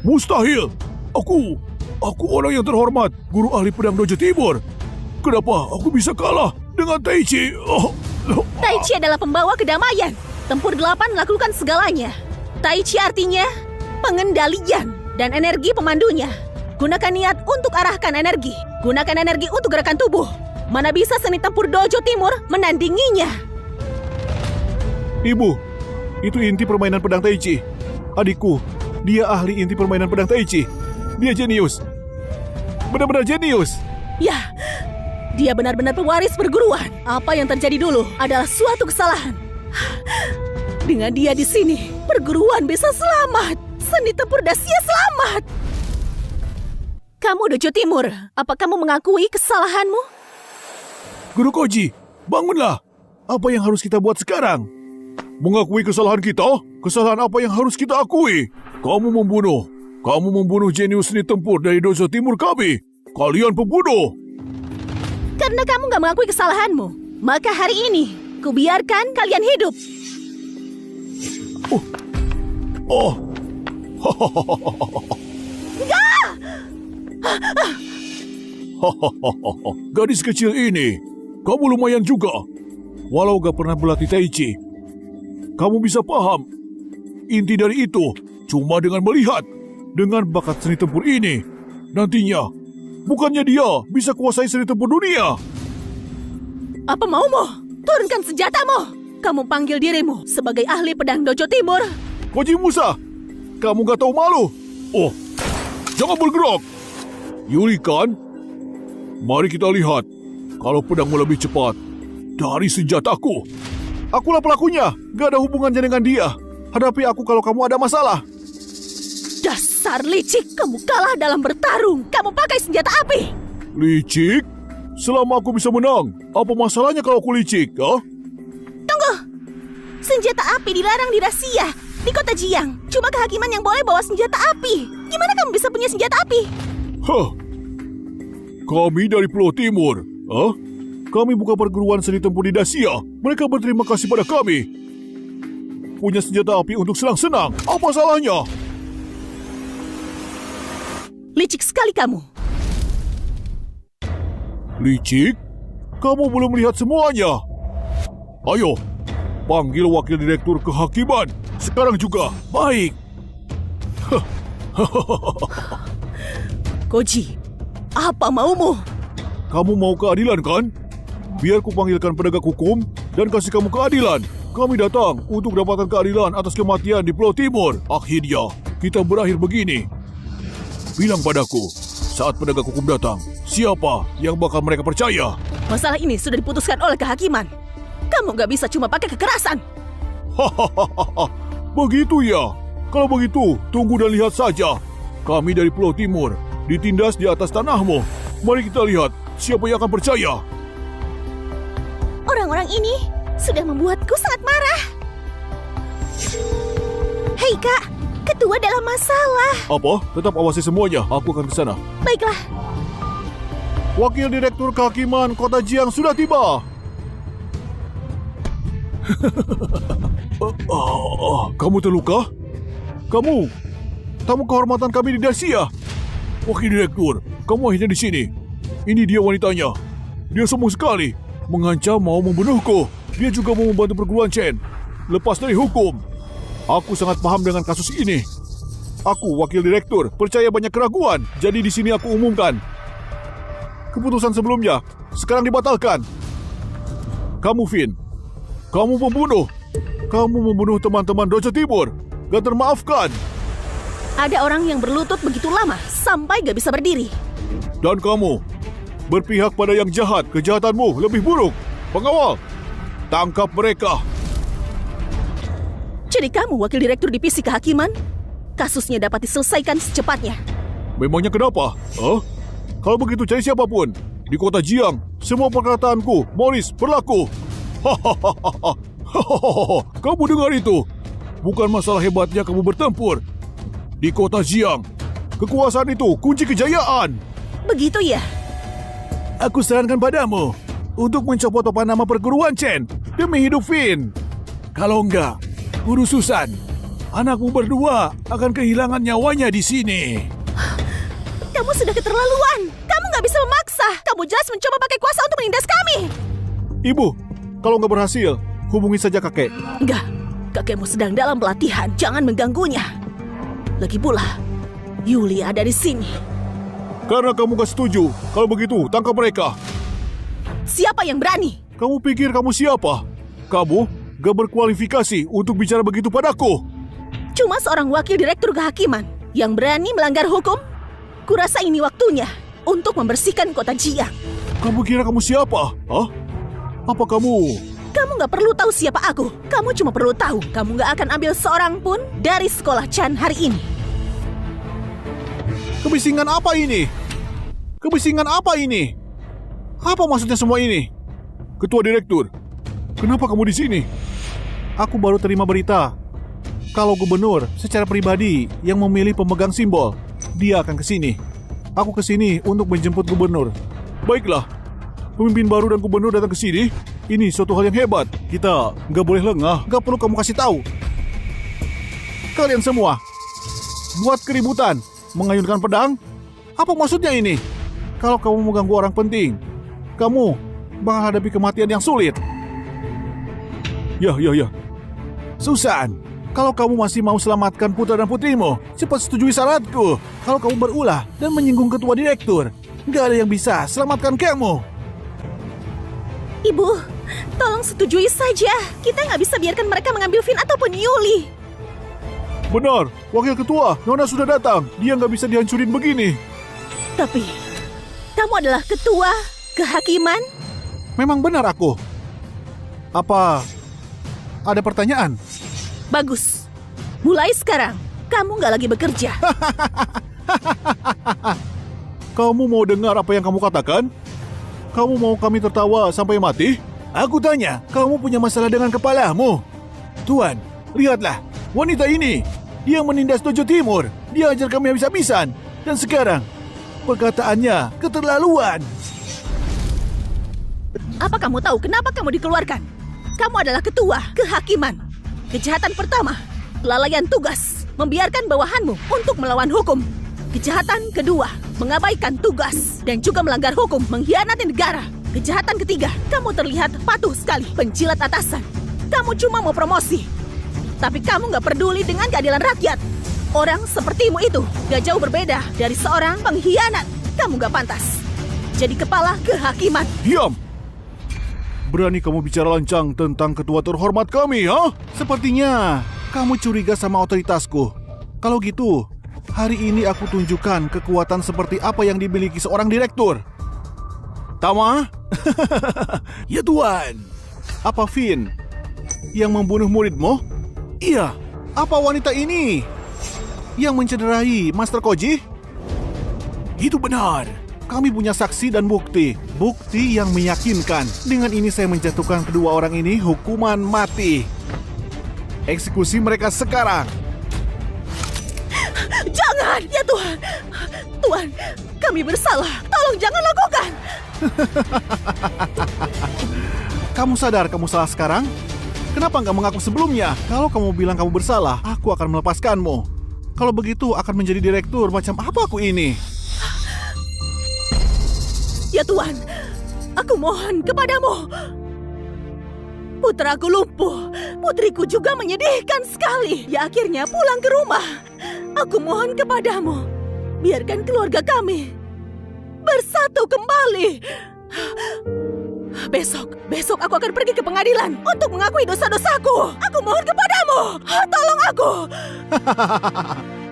Mustahil. Aku orang yang terhormat, guru ahli pedang Dojo Timur. Kenapa aku bisa kalah dengan Tai Chi? Tai Chi adalah pembawa kedamaian. Tempur 8 lakukan segalanya. Tai Chi artinya pengendalian dan energi pemandunya. Gunakan niat untuk arahkan energi. Gunakan energi untuk gerakan tubuh. Mana bisa seni tempur Dojo Timur menandinginya? Ibu, itu inti permainan pedang Tai Chi. Adikku, dia ahli inti permainan pedang Tai Chi. Dia jenius. Benar-benar jenius. Ya, dia benar-benar pewaris perguruan. Apa yang terjadi dulu adalah suatu kesalahan. Dengan dia di sini, perguruan bisa selamat. Seni tempur Dacia selamat. Kamu Dojo Timur, apa kamu mengakui kesalahanmu? Guru Koji, bangunlah. Apa yang harus kita buat sekarang? Mengakui kesalahan kita? Kesalahan apa yang harus kita akui? Kamu membunuh jenius seni tempur dari Dojo Timur kami. Kalian pembunuh. Karena kamu gak mengakui kesalahanmu, maka hari ini kubiarkan kalian hidup. Gadis kecil ini, kamu lumayan juga. Walau gak pernah berlatih Tai Chi, kamu bisa paham. Inti dari itu cuma dengan melihat. Dengan bakat seni tempur ini, nantinya bukannya dia bisa kuasai seni tempur dunia. Apa maumu? Turunkan senjatamu. Kamu panggil dirimu sebagai ahli pedang Dojo Timur. Koji Musa, kamu gak tahu malu. Oh, jangan bergerak. Yuri kan? Mari kita lihat kalau pedangmu lebih cepat dari senjataku. Akulah pelakunya, gak ada hubungannya dengan dia. Hadapi aku kalau kamu ada masalah. Dasar licik, kamu kalah dalam bertarung. Kamu pakai senjata api. Licik? Selama aku bisa menang, apa masalahnya kalau aku licik? Tunggu. Senjata api dilarang di Dacia, di kota Jiang. Cuma kehakiman yang boleh bawa senjata api. Gimana kamu bisa punya senjata api? Kami dari Pulau Timur. Kami buka perguruan seni tempur di Dacia. Mereka berterima kasih pada kami. Punya senjata api untuk senang-senang. Apa salahnya? Licik sekali kamu. Licik? Kamu belum lihat semuanya. Ayo, panggil wakil direktur kehakiman. Sekarang juga. Baik. Koji, apa maumu? Kamu mau keadilan kan? Biar ku panggilkan penegak hukum dan kasih kamu keadilan. Kami datang untuk dapatkan keadilan atas kematian di Pulau Timur. Akhirnya, kita berakhir begini. Bilang padaku, saat penegak hukum datang, siapa yang bakal mereka percaya? Masalah ini sudah diputuskan oleh kehakiman. Kamu gak bisa cuma pakai kekerasan. Hahaha, begitu ya? Kalau begitu, tunggu dan lihat saja. Kami dari Pulau Timur ditindas di atas tanahmu. Mari kita lihat siapa yang akan percaya. Orang-orang ini sudah membuatku sangat marah. Hei Kak, ketua dalam masalah. Apa? Tetap awasi semuanya. Aku akan ke sana. Baiklah. Wakil Direktur Kehakiman Kota Jiang sudah tiba. Kamu terluka? Kamu tamu kehormatan kami di Dacia. Wakil Direktur, kamu akhirnya di sini. Ini dia wanitanya. Dia sombong sekali. Mengancam mau membunuhku. Dia juga mau membantu perguruan Chen lepas dari hukum. Aku sangat paham dengan kasus ini. Aku, wakil direktur, percaya banyak keraguan. Jadi di sini aku umumkan. Keputusan sebelumnya sekarang dibatalkan. Kamu, Finn. Kamu pembunuh. Kamu membunuh teman-teman Dojo Timur. Gak termaafkan. Ada orang yang berlutut begitu lama sampai gak bisa berdiri. Dan kamu berpihak pada yang jahat. Kejahatanmu lebih buruk. Pengawal, tangkap mereka. Jadi kamu wakil direktur divisi kehakiman? Kasusnya dapat diselesaikan secepatnya. Memangnya kenapa? Kalau begitu cari siapapun. Di kota Jiang, semua perkataanku, Morris, berlaku. Hahaha. Kamu dengar itu? Bukan masalah hebatnya kamu bertempur. Di kota Jiang, kekuasaan itu kunci kejayaan. Begitu ya? Aku sarankan padamu untuk mencopot topan nama perguruan Chen demi hidup Finn. Kalau enggak, Guru Susan, anakmu berdua akan kehilangan nyawanya di sini. Kamu sudah keterlaluan. Kamu nggak bisa memaksa. Kamu jelas mencoba pakai kuasa untuk menindas kami. Ibu, kalau nggak berhasil, hubungi saja kakek. Enggak, kakekmu sedang dalam pelatihan. Jangan mengganggunya. Lagi pula, Yuli ada di sini. Karena kamu gak setuju, kalau begitu tangkap mereka. Siapa yang berani? Kamu pikir kamu siapa? Kamu gak berkualifikasi untuk bicara begitu padaku. Cuma seorang wakil direktur kehakiman yang berani melanggar hukum. Kurasa ini waktunya untuk membersihkan kota Jiang. Kamu kira kamu siapa? Apa kamu? Kamu gak perlu tahu siapa aku. Kamu cuma perlu tahu kamu gak akan ambil seorang pun dari sekolah Chan hari ini. Kebisingan apa ini? Kebisingan apa ini? Apa maksudnya semua ini? Ketua Direktur, kenapa kamu di sini? Aku baru terima berita kalau gubernur secara pribadi yang memilih pemegang simbol. Dia akan ke sini. Aku ke sini untuk menjemput gubernur. Baiklah, pemimpin baru dan gubernur datang ke sini. Ini suatu hal yang hebat. Kita nggak boleh lengah. Nggak perlu kamu kasih tahu. Kalian semua buat keributan, mengayunkan pedang. Apa maksudnya ini? Kalau kamu mengganggu orang penting, kamu bakal hadapi kematian yang sulit. Ya. Susan, kalau kamu masih mau selamatkan putra dan putrimu, cepat setujui syaratku. Kalau kamu berulah dan menyinggung ketua direktur, nggak ada yang bisa selamatkan kamu. Ibu, tolong setujui saja. Kita nggak bisa biarkan mereka mengambil Finn ataupun Yuli. Benar, wakil ketua, Nona sudah datang. Dia nggak bisa dihancurin begini. Tapi, kamu adalah ketua kehakiman? Memang benar aku. Apa ada pertanyaan? Bagus. Mulai sekarang, kamu nggak lagi bekerja. Kamu mau dengar apa yang kamu katakan? Kamu mau kami tertawa sampai mati? Aku tanya, kamu punya masalah dengan kepalamu? Tuan, lihatlah, wanita ini. Dia menindas Dojo Timur. Dia ajar kami habis-habisan. Dan sekarang, perkataannya keterlaluan. Apa kamu tahu kenapa kamu dikeluarkan? Kamu adalah ketua kehakiman. Kejahatan pertama, kelalaian tugas, membiarkan bawahanmu untuk melawan hukum. Kejahatan kedua, mengabaikan tugas dan juga melanggar hukum, mengkhianati negara. Kejahatan ketiga, kamu terlihat patuh sekali, penjilat atasan. Kamu cuma mau promosi, tapi kamu gak peduli dengan keadilan rakyat. Orang sepertimu itu gak jauh berbeda dari seorang pengkhianat. Kamu gak pantas jadi kepala kehakiman. Diam! Berani kamu bicara lancang tentang ketua terhormat kami, ha? Sepertinya kamu curiga sama otoritasku. Kalau gitu, hari ini aku tunjukkan kekuatan seperti apa yang dimiliki seorang direktur. Tama? Ya Tuan. Apa Finn yang membunuh muridmu? Iya. Apa wanita ini yang mencederai Master Koji? Itu benar. Kami punya saksi dan bukti. Bukti yang meyakinkan. Dengan ini saya menjatuhkan kedua orang ini hukuman mati. Eksekusi mereka sekarang. Jangan, ya Tuhan. Tuhan, kami bersalah. Tolong jangan lakukan. Kamu sadar kamu salah sekarang? Kenapa nggak mengaku sebelumnya? Kalau kamu bilang kamu bersalah, aku akan melepaskanmu. Kalau begitu akan menjadi direktur macam apa aku ini? Ya Tuhan, aku mohon kepadamu. Putraku lumpuh, putriku juga menyedihkan sekali. Dia akhirnya pulang ke rumah. Aku mohon kepadamu, biarkan keluarga kami bersatu kembali. Besok aku akan pergi ke pengadilan untuk mengakui dosa-dosaku. Aku mohon kepadamu, tolong aku.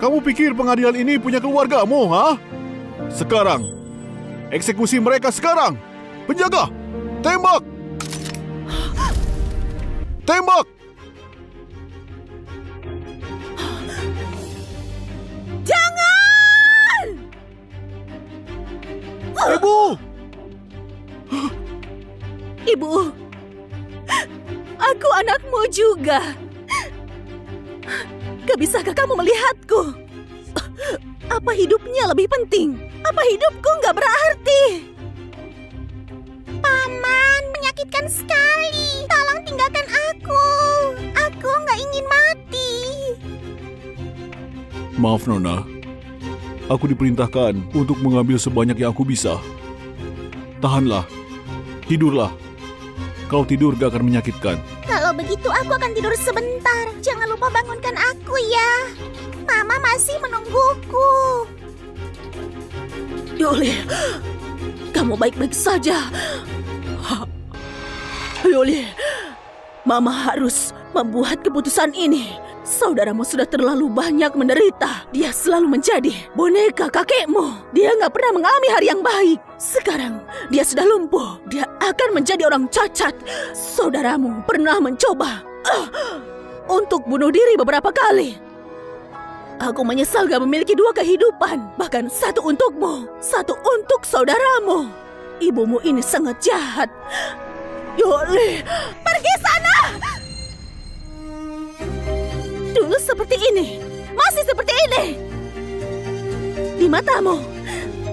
Kamu pikir pengadilan ini punya keluargamu, ha? Sekarang, eksekusi mereka sekarang. Penjaga, tembak! Tembak! Jangan! Ibu! Ibu, aku anakmu juga. Gak bisakah kamu melihatku? Apa hidupnya lebih penting? Apa hidupku gak berarti? Paman, menyakitkan sekali. Tolong tinggalkan aku. Aku nggak ingin mati. Maaf, Nona. Aku diperintahkan untuk mengambil sebanyak yang aku bisa. Tahanlah. Tidurlah. Kalau tidur gak akan menyakitkan. Kalau begitu aku akan tidur sebentar. Jangan lupa bangunkan aku ya. Mama masih menungguku. Yuli, kamu baik-baik saja. Yuli, Mama harus membuat keputusan ini. Saudaramu sudah terlalu banyak menderita. Dia selalu menjadi boneka kakekmu. Dia nggak pernah mengalami hari yang baik. Sekarang dia sudah lumpuh. Dia akan menjadi orang cacat. Saudaramu pernah mencoba untuk bunuh diri beberapa kali. Aku menyesal gak memiliki dua kehidupan. Bahkan satu untukmu, satu untuk saudaramu. Ibumu ini sangat jahat. Yoli, pergi sana! Dulu seperti ini, masih seperti ini. Di matamu,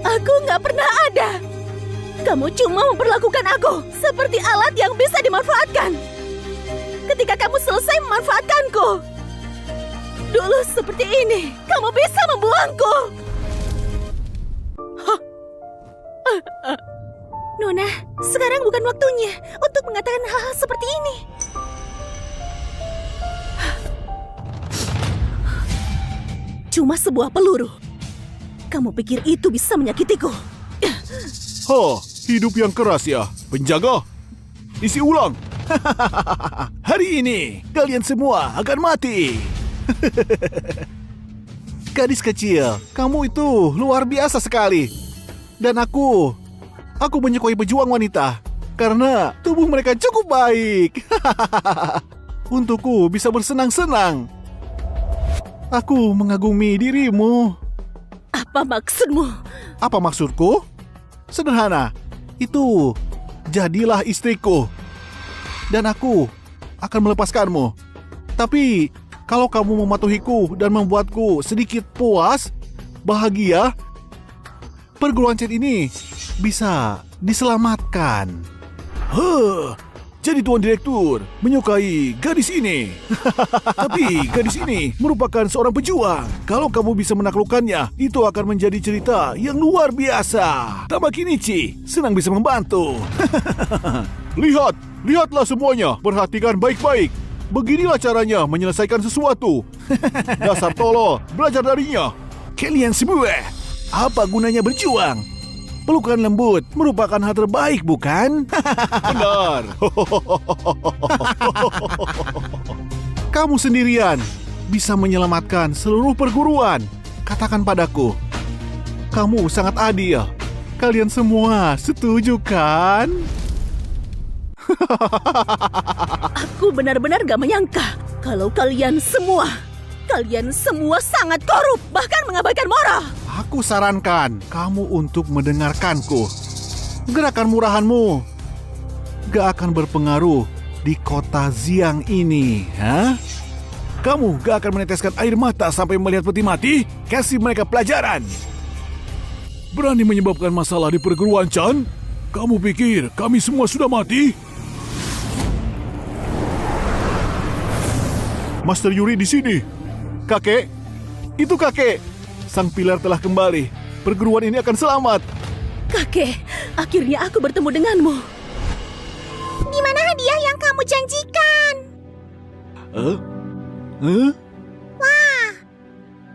aku gak pernah ada. Kamu cuma memperlakukan aku seperti alat yang bisa dimanfaatkan. Ketika kamu selesai memanfaatkanku, dulu seperti ini, kamu bisa membuangku. Nona, sekarang bukan waktunya untuk mengatakan hal-hal seperti ini. Cuma sebuah peluru. Kamu pikir itu bisa menyakitiku? Hidup yang keras ya. Penjaga, isi ulang. Hari ini, kalian semua akan mati. Gadis kecil, kamu itu luar biasa sekali. Dan aku menyukai pejuang wanita karena tubuh mereka cukup baik. Untukku bisa bersenang-senang. Aku mengagumi dirimu. Apa maksudmu? Apa maksudku? Sederhana. Itu, jadilah istriku. Dan aku akan melepaskanmu. Tapi kalau kamu mematuhiku dan membuatku sedikit puas, bahagia, perguruan Chen ini bisa diselamatkan. Jadi Tuan Direktur menyukai gadis ini. Tapi gadis ini merupakan seorang pejuang. Kalau kamu bisa menaklukkannya, itu akan menjadi cerita yang luar biasa. Tamakinichi senang bisa membantu. Lihatlah semuanya. Perhatikan baik-baik. Beginilah caranya menyelesaikan sesuatu. Dasar tolol, belajar darinya. Kalian semua, apa gunanya berjuang? Pelukan lembut merupakan hal terbaik, bukan? Benar. Kamu sendirian bisa menyelamatkan seluruh perguruan. Katakan padaku, kamu sangat adil. Kalian semua setuju kan? Aku benar-benar gak menyangka kalau kalian semua sangat korup, bahkan mengabaikan moral. Aku sarankan kamu untuk mendengarkanku. Gerakan murahanmu gak akan berpengaruh di kota Xiang ini, ha? Kamu gak akan meneteskan air mata sampai melihat peti mati? Kasih mereka pelajaran. Berani menyebabkan masalah di perguruan Chan? Kamu pikir kami semua sudah mati? Master Yuri di sini. Kakek, itu kakek. Sang pilar telah kembali. Perguruan ini akan selamat. Kakek, akhirnya aku bertemu denganmu. Di mana hadiah yang kamu janjikan? Wah.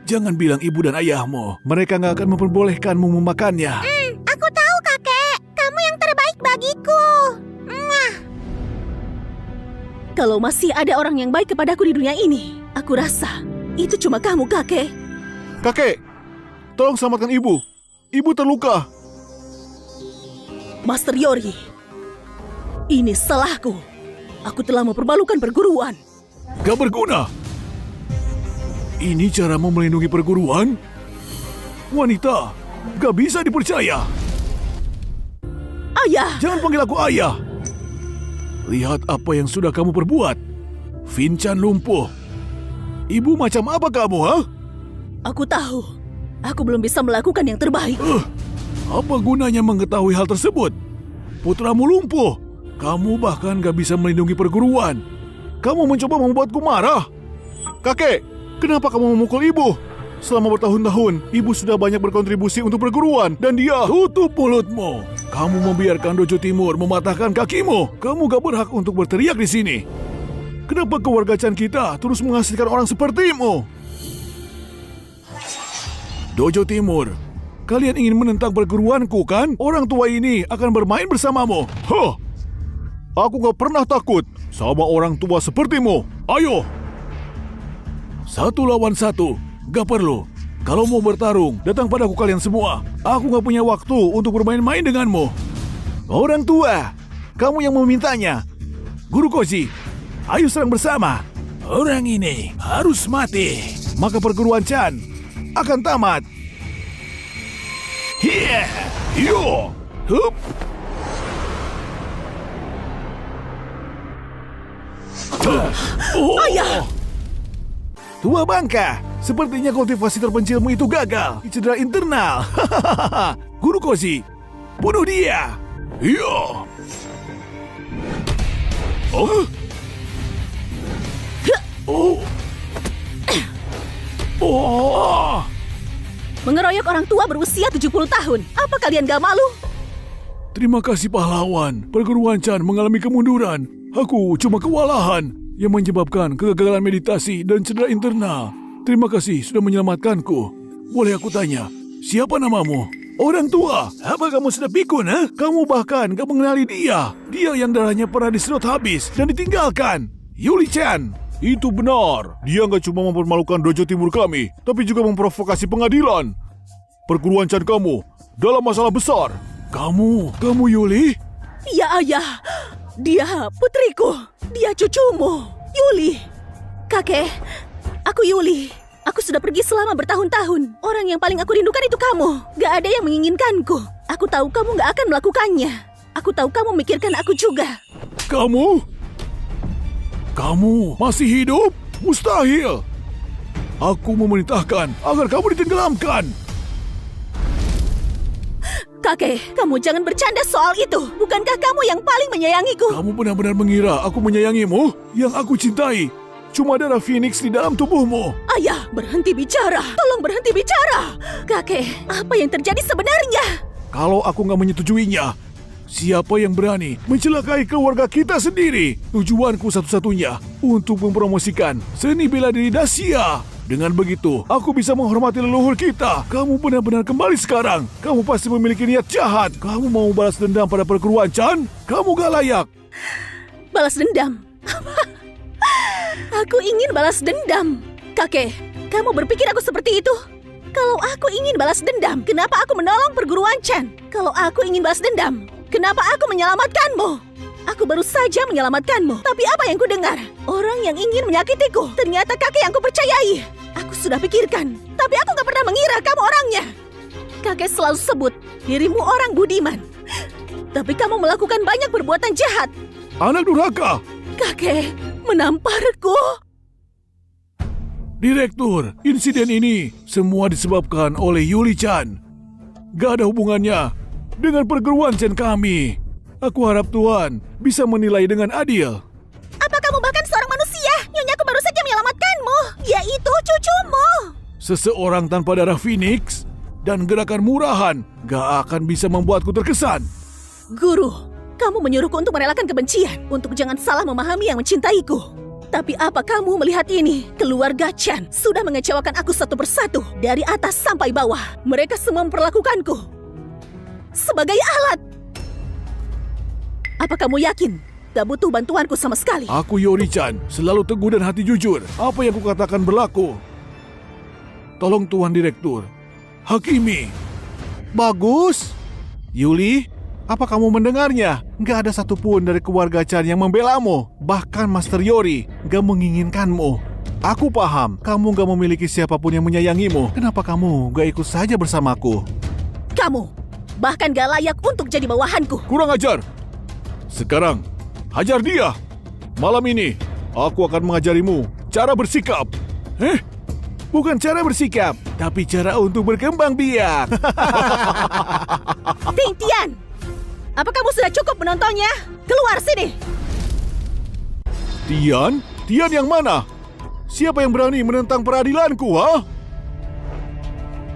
Jangan bilang ibu dan ayahmu. Mereka gak akan memperbolehkanmu memakannya. Aku tahu kakek. Kamu yang terbaik bagiku. Kalau masih ada orang yang baik kepadaku di dunia ini, aku rasa itu cuma kamu, kakek. Kakek, tolong selamatkan ibu. Ibu terluka. Master Yori, ini salahku. Aku telah mempermalukan perguruan. Gak berguna. Ini cara melindungi perguruan? Wanita, gak bisa dipercaya. Ayah! Jangan panggil aku ayah. Lihat apa yang sudah kamu perbuat. Vinchan lumpuh. Ibu macam apa kamu, ha? Aku tahu. Aku belum bisa melakukan yang terbaik. Apa gunanya mengetahui hal tersebut? Putramu lumpuh. Kamu bahkan gak bisa melindungi perguruan. Kamu mencoba membuatku marah. Kakek, kenapa kamu memukul ibu? Selama bertahun-tahun, ibu sudah banyak berkontribusi untuk perguruan. Dan dia... Tutup mulutmu. Kamu membiarkan Dojo Timur mematahkan kakimu. Kamu gak berhak untuk berteriak di sini. Kenapa keluarga Chan kita terus menghasilkan orang sepertimu? Dojo Timur, kalian ingin menentang perguruanku kan? Orang tua ini akan bermain bersamamu. Huh! Aku gak pernah takut sama orang tua sepertimu. Ayo! 1 lawan 1. Gak perlu. Kalau mau bertarung, datang padaku kalian semua. Aku gak punya waktu untuk bermain-main denganmu. Orang tua, kamu yang memintanya. Guru Koji, ayo serang bersama. Orang ini harus mati. Maka perguruan Chan akan tamat. Hiya! Yo! Hup! Ayah! Tua bangka, sepertinya kultivasi terpencilmu itu gagal. Cedera internal. Guru Koji, bunuh dia. Iya. Oh. Oh. Oh. Mengeroyok orang tua berusia 70 tahun. Apa kalian gak malu? Terima kasih pahlawan. Perguruan Chan mengalami kemunduran. Aku cuma kewalahan yang menyebabkan kegagalan meditasi dan cedera internal. Terima kasih sudah menyelamatkanku. Boleh aku tanya, siapa namamu? Orang tua, apa kamu sudah pikun, ha? Kamu bahkan gak mengenali dia. Dia yang darahnya pernah disedot habis dan ditinggalkan. Yuli Chan. Itu benar. Dia gak cuma mempermalukan Dojo Timur kami, tapi juga memprovokasi pengadilan. Perguruan Chan kamu dalam masalah besar. Kamu Yuli? Ya ayah, dia putriku. Dia cucumu, Yuli. Kakek, aku Yuli. Aku sudah pergi selama bertahun-tahun. Orang yang paling aku rindukan itu kamu. Gak ada yang menginginkanku. Aku tahu kamu gak akan melakukannya. Aku tahu kamu memikirkan aku juga. Kamu masih hidup? Mustahil. Aku memerintahkan agar kamu ditenggelamkan. Kakek, kamu jangan bercanda soal itu. Bukankah kamu yang paling menyayangiku? Kamu benar-benar mengira aku menyayangimu? Yang aku cintai cuma darah Phoenix di dalam tubuhmu. Ayah, berhenti bicara. Tolong berhenti bicara. Kakek, apa yang terjadi sebenarnya? Kalau aku nggak menyetujuinya, siapa yang berani mencelakai keluarga kita sendiri? Tujuanku satu-satunya untuk mempromosikan seni bela diri Dacia. Dengan begitu, aku bisa menghormati leluhur kita. Kamu benar-benar kembali sekarang. Kamu pasti memiliki niat jahat. Kamu mau balas dendam pada perguruan Chan? Kamu gak layak. Balas dendam? Aku ingin balas dendam. Kakek, kamu berpikir aku seperti itu? Kalau aku ingin balas dendam, kenapa aku menolong perguruan Chan? Kalau aku ingin balas dendam, kenapa aku menyelamatkanmu? Aku baru saja menyelamatkanmu. Tapi apa yang kudengar? Orang yang ingin menyakitiku ternyata kakek yang kupercayai. Aku sudah pikirkan, tapi aku gak pernah mengira kamu orangnya. Kakek selalu sebut dirimu orang budiman, tapi kamu melakukan banyak perbuatan jahat. Anak durhaka. Kakek menamparku. Direktur, insiden ini semua disebabkan oleh Yuli Chan. Gak ada hubungannya dengan perguruan Chan kami. Aku harap Tuhan bisa menilai dengan adil. Apa kamu bahkan seorang manusia? Nyonyaku baru saja menyelamatkanmu, yaitu cucumu. Seseorang tanpa darah Phoenix dan gerakan murahan gak akan bisa membuatku terkesan. Guru, kamu menyuruhku untuk merelakan kebencian, untuk jangan salah memahami yang mencintaiku. Tapi apa kamu melihat ini? Keluarga Chan sudah mengecewakan aku satu persatu, dari atas sampai bawah. Mereka semua memperlakukanku sebagai alat. Apa kamu yakin gak butuh bantuanku sama sekali. Aku Yori-chan, selalu teguh dan hati jujur. Apa yang kukatakan berlaku. Tolong Tuan Direktur. Hakimi. Bagus. Yuli, apa kamu mendengarnya? Gak ada satupun dari keluarga Chan yang membelamu. Bahkan Master Yori gak menginginkanmu. Aku paham, kamu gak memiliki siapapun yang menyayangimu. Kenapa kamu gak ikut saja bersamaku? Kamu bahkan gak layak untuk jadi bawahanku. Kurang ajar. Sekarang, hajar dia. Malam ini, aku akan mengajarimu cara bersikap. Bukan cara bersikap, tapi cara untuk berkembang biak. Ting Tian, apa kamu sudah cukup menontonnya? Keluar sini. Tian? Tian yang mana? Siapa yang berani menentang peradilanku, ha?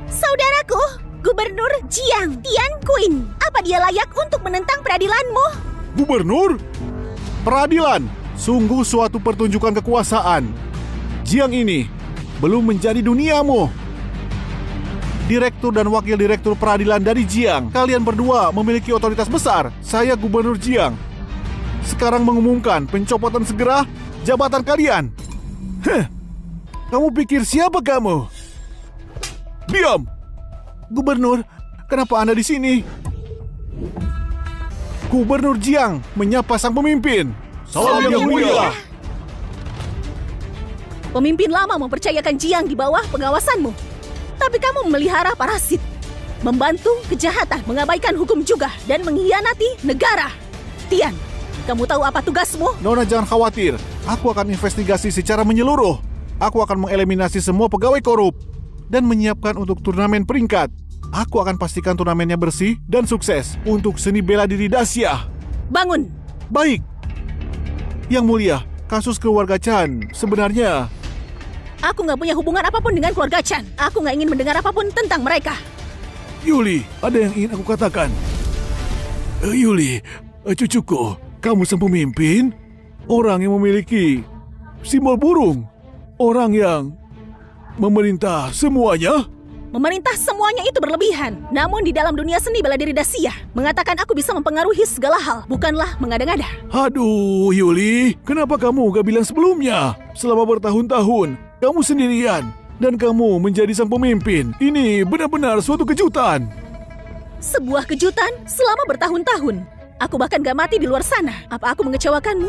Saudaraku, Gubernur Jiang Tian Queen. Apa dia layak untuk menentang peradilanmu? Gubernur? Peradilan, sungguh suatu pertunjukan kekuasaan. Jiang ini belum menjadi duniamu. Direktur dan wakil direktur peradilan dari Jiang, kalian berdua memiliki otoritas besar. Saya Gubernur Jiang. Sekarang mengumumkan pencopotan segera jabatan kalian. Kamu pikir siapa kamu? Diam! Gubernur, kenapa Anda di sini? Gubernur Jiang menyapa sang pemimpin. Salam yang mulia. Pemimpin lama mempercayakan Jiang di bawah pengawasanmu. Tapi kamu memelihara parasit, membantu kejahatan, mengabaikan hukum juga, dan mengkhianati negara. Tian, kamu tahu apa tugasmu? Nona jangan khawatir, aku akan investigasi secara menyeluruh. Aku akan mengeliminasi semua pegawai korup dan menyiapkan untuk turnamen peringkat. Aku akan pastikan turnamennya bersih dan sukses untuk seni bela diri Dacia. Bangun! Baik. Yang mulia, kasus keluarga Chan sebenarnya... Aku gak punya hubungan apapun dengan keluarga Chan. Aku gak ingin mendengar apapun tentang mereka. Yuli, ada yang ingin aku katakan. Yuli, cucuku, kamu sang pemimpin, orang yang memiliki simbol burung, orang yang memerintah semuanya. Memerintah semuanya itu berlebihan. Namun di dalam dunia seni bela diri Dacia, mengatakan aku bisa mempengaruhi segala hal, bukanlah mengada-ngada. Aduh, Yuli, kenapa kamu gak bilang sebelumnya? Selama bertahun-tahun, kamu sendirian, dan kamu menjadi sang pemimpin. Ini benar-benar suatu kejutan. Sebuah kejutan selama bertahun-tahun. Aku bahkan gak mati di luar sana. Apa aku mengecewakanmu?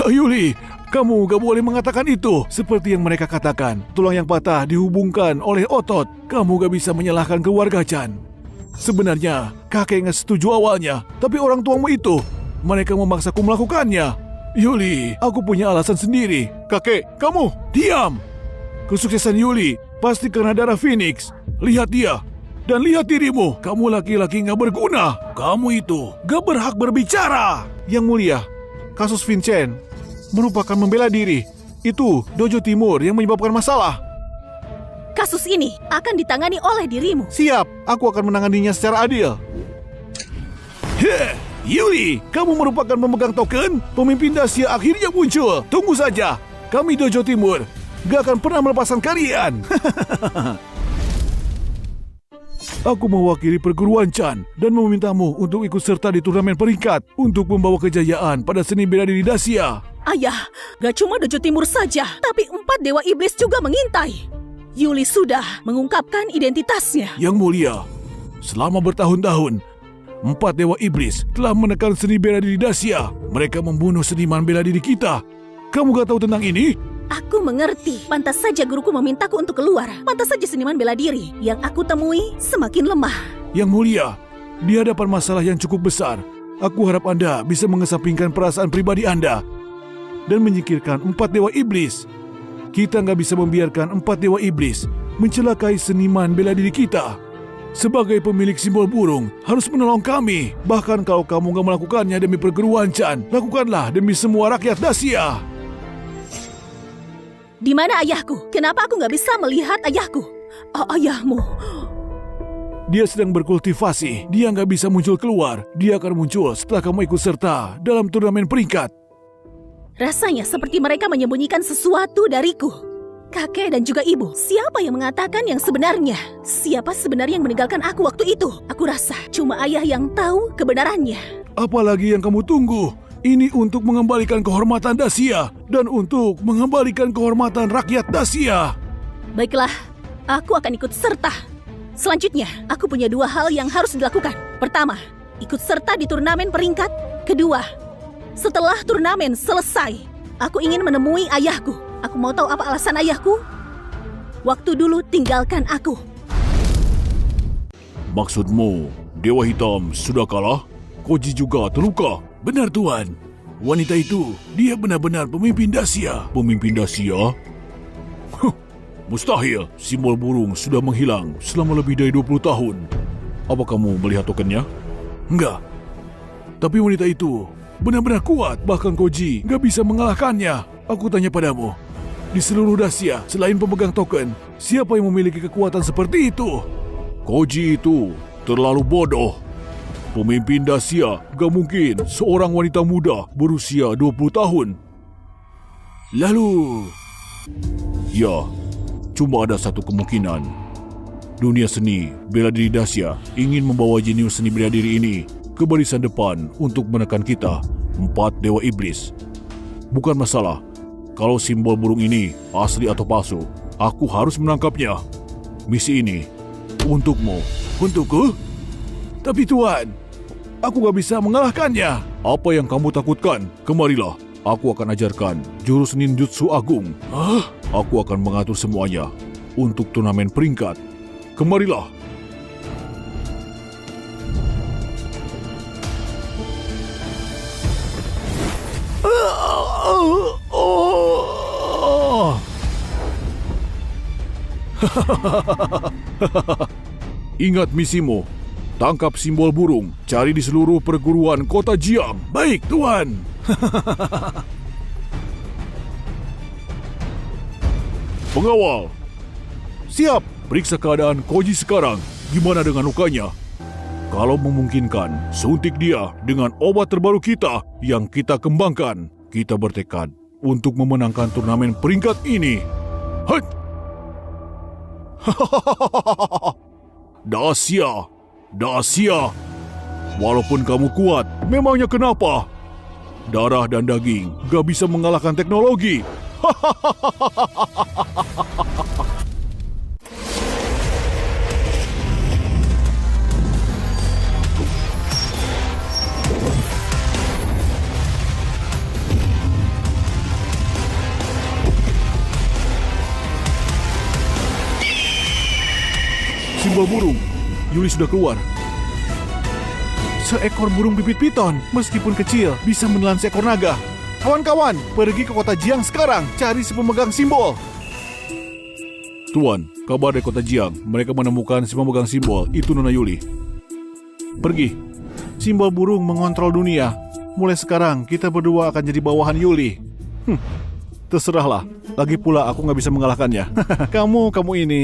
Yuli, kamu gak boleh mengatakan itu. Seperti yang mereka katakan, tulang yang patah dihubungkan oleh otot. Kamu gak bisa menyalahkan keluarga Chan. Sebenarnya, kakek gak setuju awalnya, tapi orang tuamu itu, mereka memaksaku melakukannya. Yuli, aku punya alasan sendiri. Kakek, kamu, diam! Kesuksesan Yuli pasti karena darah Phoenix. Lihat dia, dan lihat dirimu. Kamu laki-laki gak berguna. Kamu itu gak berhak berbicara. Yang mulia, kasus Vincent merupakan membela diri. Itu Dojo Timur yang menyebabkan masalah. Kasus ini akan ditangani oleh dirimu. Siap, aku akan menanganinya secara adil. Yuli, kamu merupakan pemegang token. Pemimpin Dacia akhirnya muncul. Tunggu saja, kami Dojo Timur gak akan pernah melepaskan kalian. Aku mewakili perguruan Chan dan memintamu untuk ikut serta di turnamen peringkat untuk membawa kejayaan pada seni bela diri Dacia. Ayah, gak cuma Dojo Timur saja, tapi 4 dewa iblis juga mengintai. Yuli sudah mengungkapkan identitasnya. Yang mulia, selama bertahun-tahun, 4 dewa iblis telah menekan seni bela diri Dacia. Mereka membunuh seniman bela diri kita. Kamu gak tahu tentang ini? Aku mengerti. Pantas saja guruku memintaku untuk keluar. Pantas saja seniman bela diri yang aku temui semakin lemah. Yang mulia, di hadapan masalah yang cukup besar, aku harap Anda bisa mengesampingkan perasaan pribadi Anda dan menyingkirkan 4 dewa iblis. Kita nggak bisa membiarkan 4 dewa iblis mencelakai seniman bela diri kita. Sebagai pemilik simbol burung, harus menolong kami. Bahkan kalau kamu nggak melakukannya demi perguruan Chan, lakukanlah demi semua rakyat Dacia. Di mana ayahku? Kenapa aku nggak bisa melihat ayahku? Ayahmu. Dia sedang berkultivasi. Dia nggak bisa muncul keluar. Dia akan muncul setelah kamu ikut serta dalam turnamen peringkat. Rasanya seperti mereka menyembunyikan sesuatu dariku. Kakek dan juga ibu, siapa yang mengatakan yang sebenarnya? Siapa sebenarnya yang meninggalkan aku waktu itu? Aku rasa cuma ayah yang tahu kebenarannya. Apalagi yang kamu tunggu? Ini untuk mengembalikan kehormatan Dacia dan untuk mengembalikan kehormatan rakyat Dacia. Baiklah, aku akan ikut serta. Selanjutnya, aku punya 2 hal yang harus dilakukan. Pertama, ikut serta di turnamen peringkat. Kedua, setelah turnamen selesai, aku ingin menemui ayahku. Aku mau tahu apa alasan ayahku. Waktu dulu tinggalkan aku. Maksudmu, Dewa Hitam sudah kalah? Koji juga terluka? Benar, Tuan. Wanita itu, dia benar-benar pemimpin Dacia. Pemimpin Dacia? Mustahil. Simbol burung sudah menghilang selama lebih dari 20 tahun. Apa kamu melihat tokennya? Enggak. Tapi wanita itu benar-benar kuat. Bahkan Koji nggak bisa mengalahkannya. Aku tanya padamu, di seluruh Dacia, selain pemegang token, siapa yang memiliki kekuatan seperti itu? Koji itu terlalu bodoh. Pemimpin Dacia gak mungkin seorang wanita muda berusia 20 tahun. Lalu... Ya, cuma ada satu kemungkinan. Dunia seni bela diri Dacia ingin membawa jenius seni bela diri ini ke barisan depan untuk menekan kita, 4 dewa iblis. Bukan masalah kalau simbol burung ini asli atau palsu. Aku harus menangkapnya. Misi ini untukmu. Untukku? Tapi Tuan, aku gak bisa mengalahkannya. Apa yang kamu takutkan? Kemarilah, aku akan ajarkan jurus ninjutsu agung. Aku akan mengatur semuanya untuk turnamen peringkat. Kemarilah. Ingat misimu. Tangkap simbol burung. Cari di seluruh perguruan kota Jiang. Baik, Tuan. Pengawal. Siap. Periksa keadaan Koji sekarang. Gimana dengan lukanya? Kalau memungkinkan, suntik dia dengan obat terbaru kita yang kita kembangkan. Kita bertekad untuk memenangkan turnamen peringkat ini. Hei! Dacia, walaupun kamu kuat, memangnya kenapa? Darah dan daging gak bisa mengalahkan teknologi. Simbol burung, Yuli sudah keluar. Seekor burung pipit piton, meskipun kecil, bisa menelan seekor naga. Kawan-kawan, pergi ke kota Jiang sekarang, cari si pemegang simbol. Tuan, kabar dari kota Jiang, mereka menemukan si pemegang simbol, itu Nona Yuli. Pergi, simbol burung mengontrol dunia. Mulai sekarang, kita berdua akan jadi bawahan Yuli. Terserahlah, lagi pula aku gak bisa mengalahkannya. Kamu ini...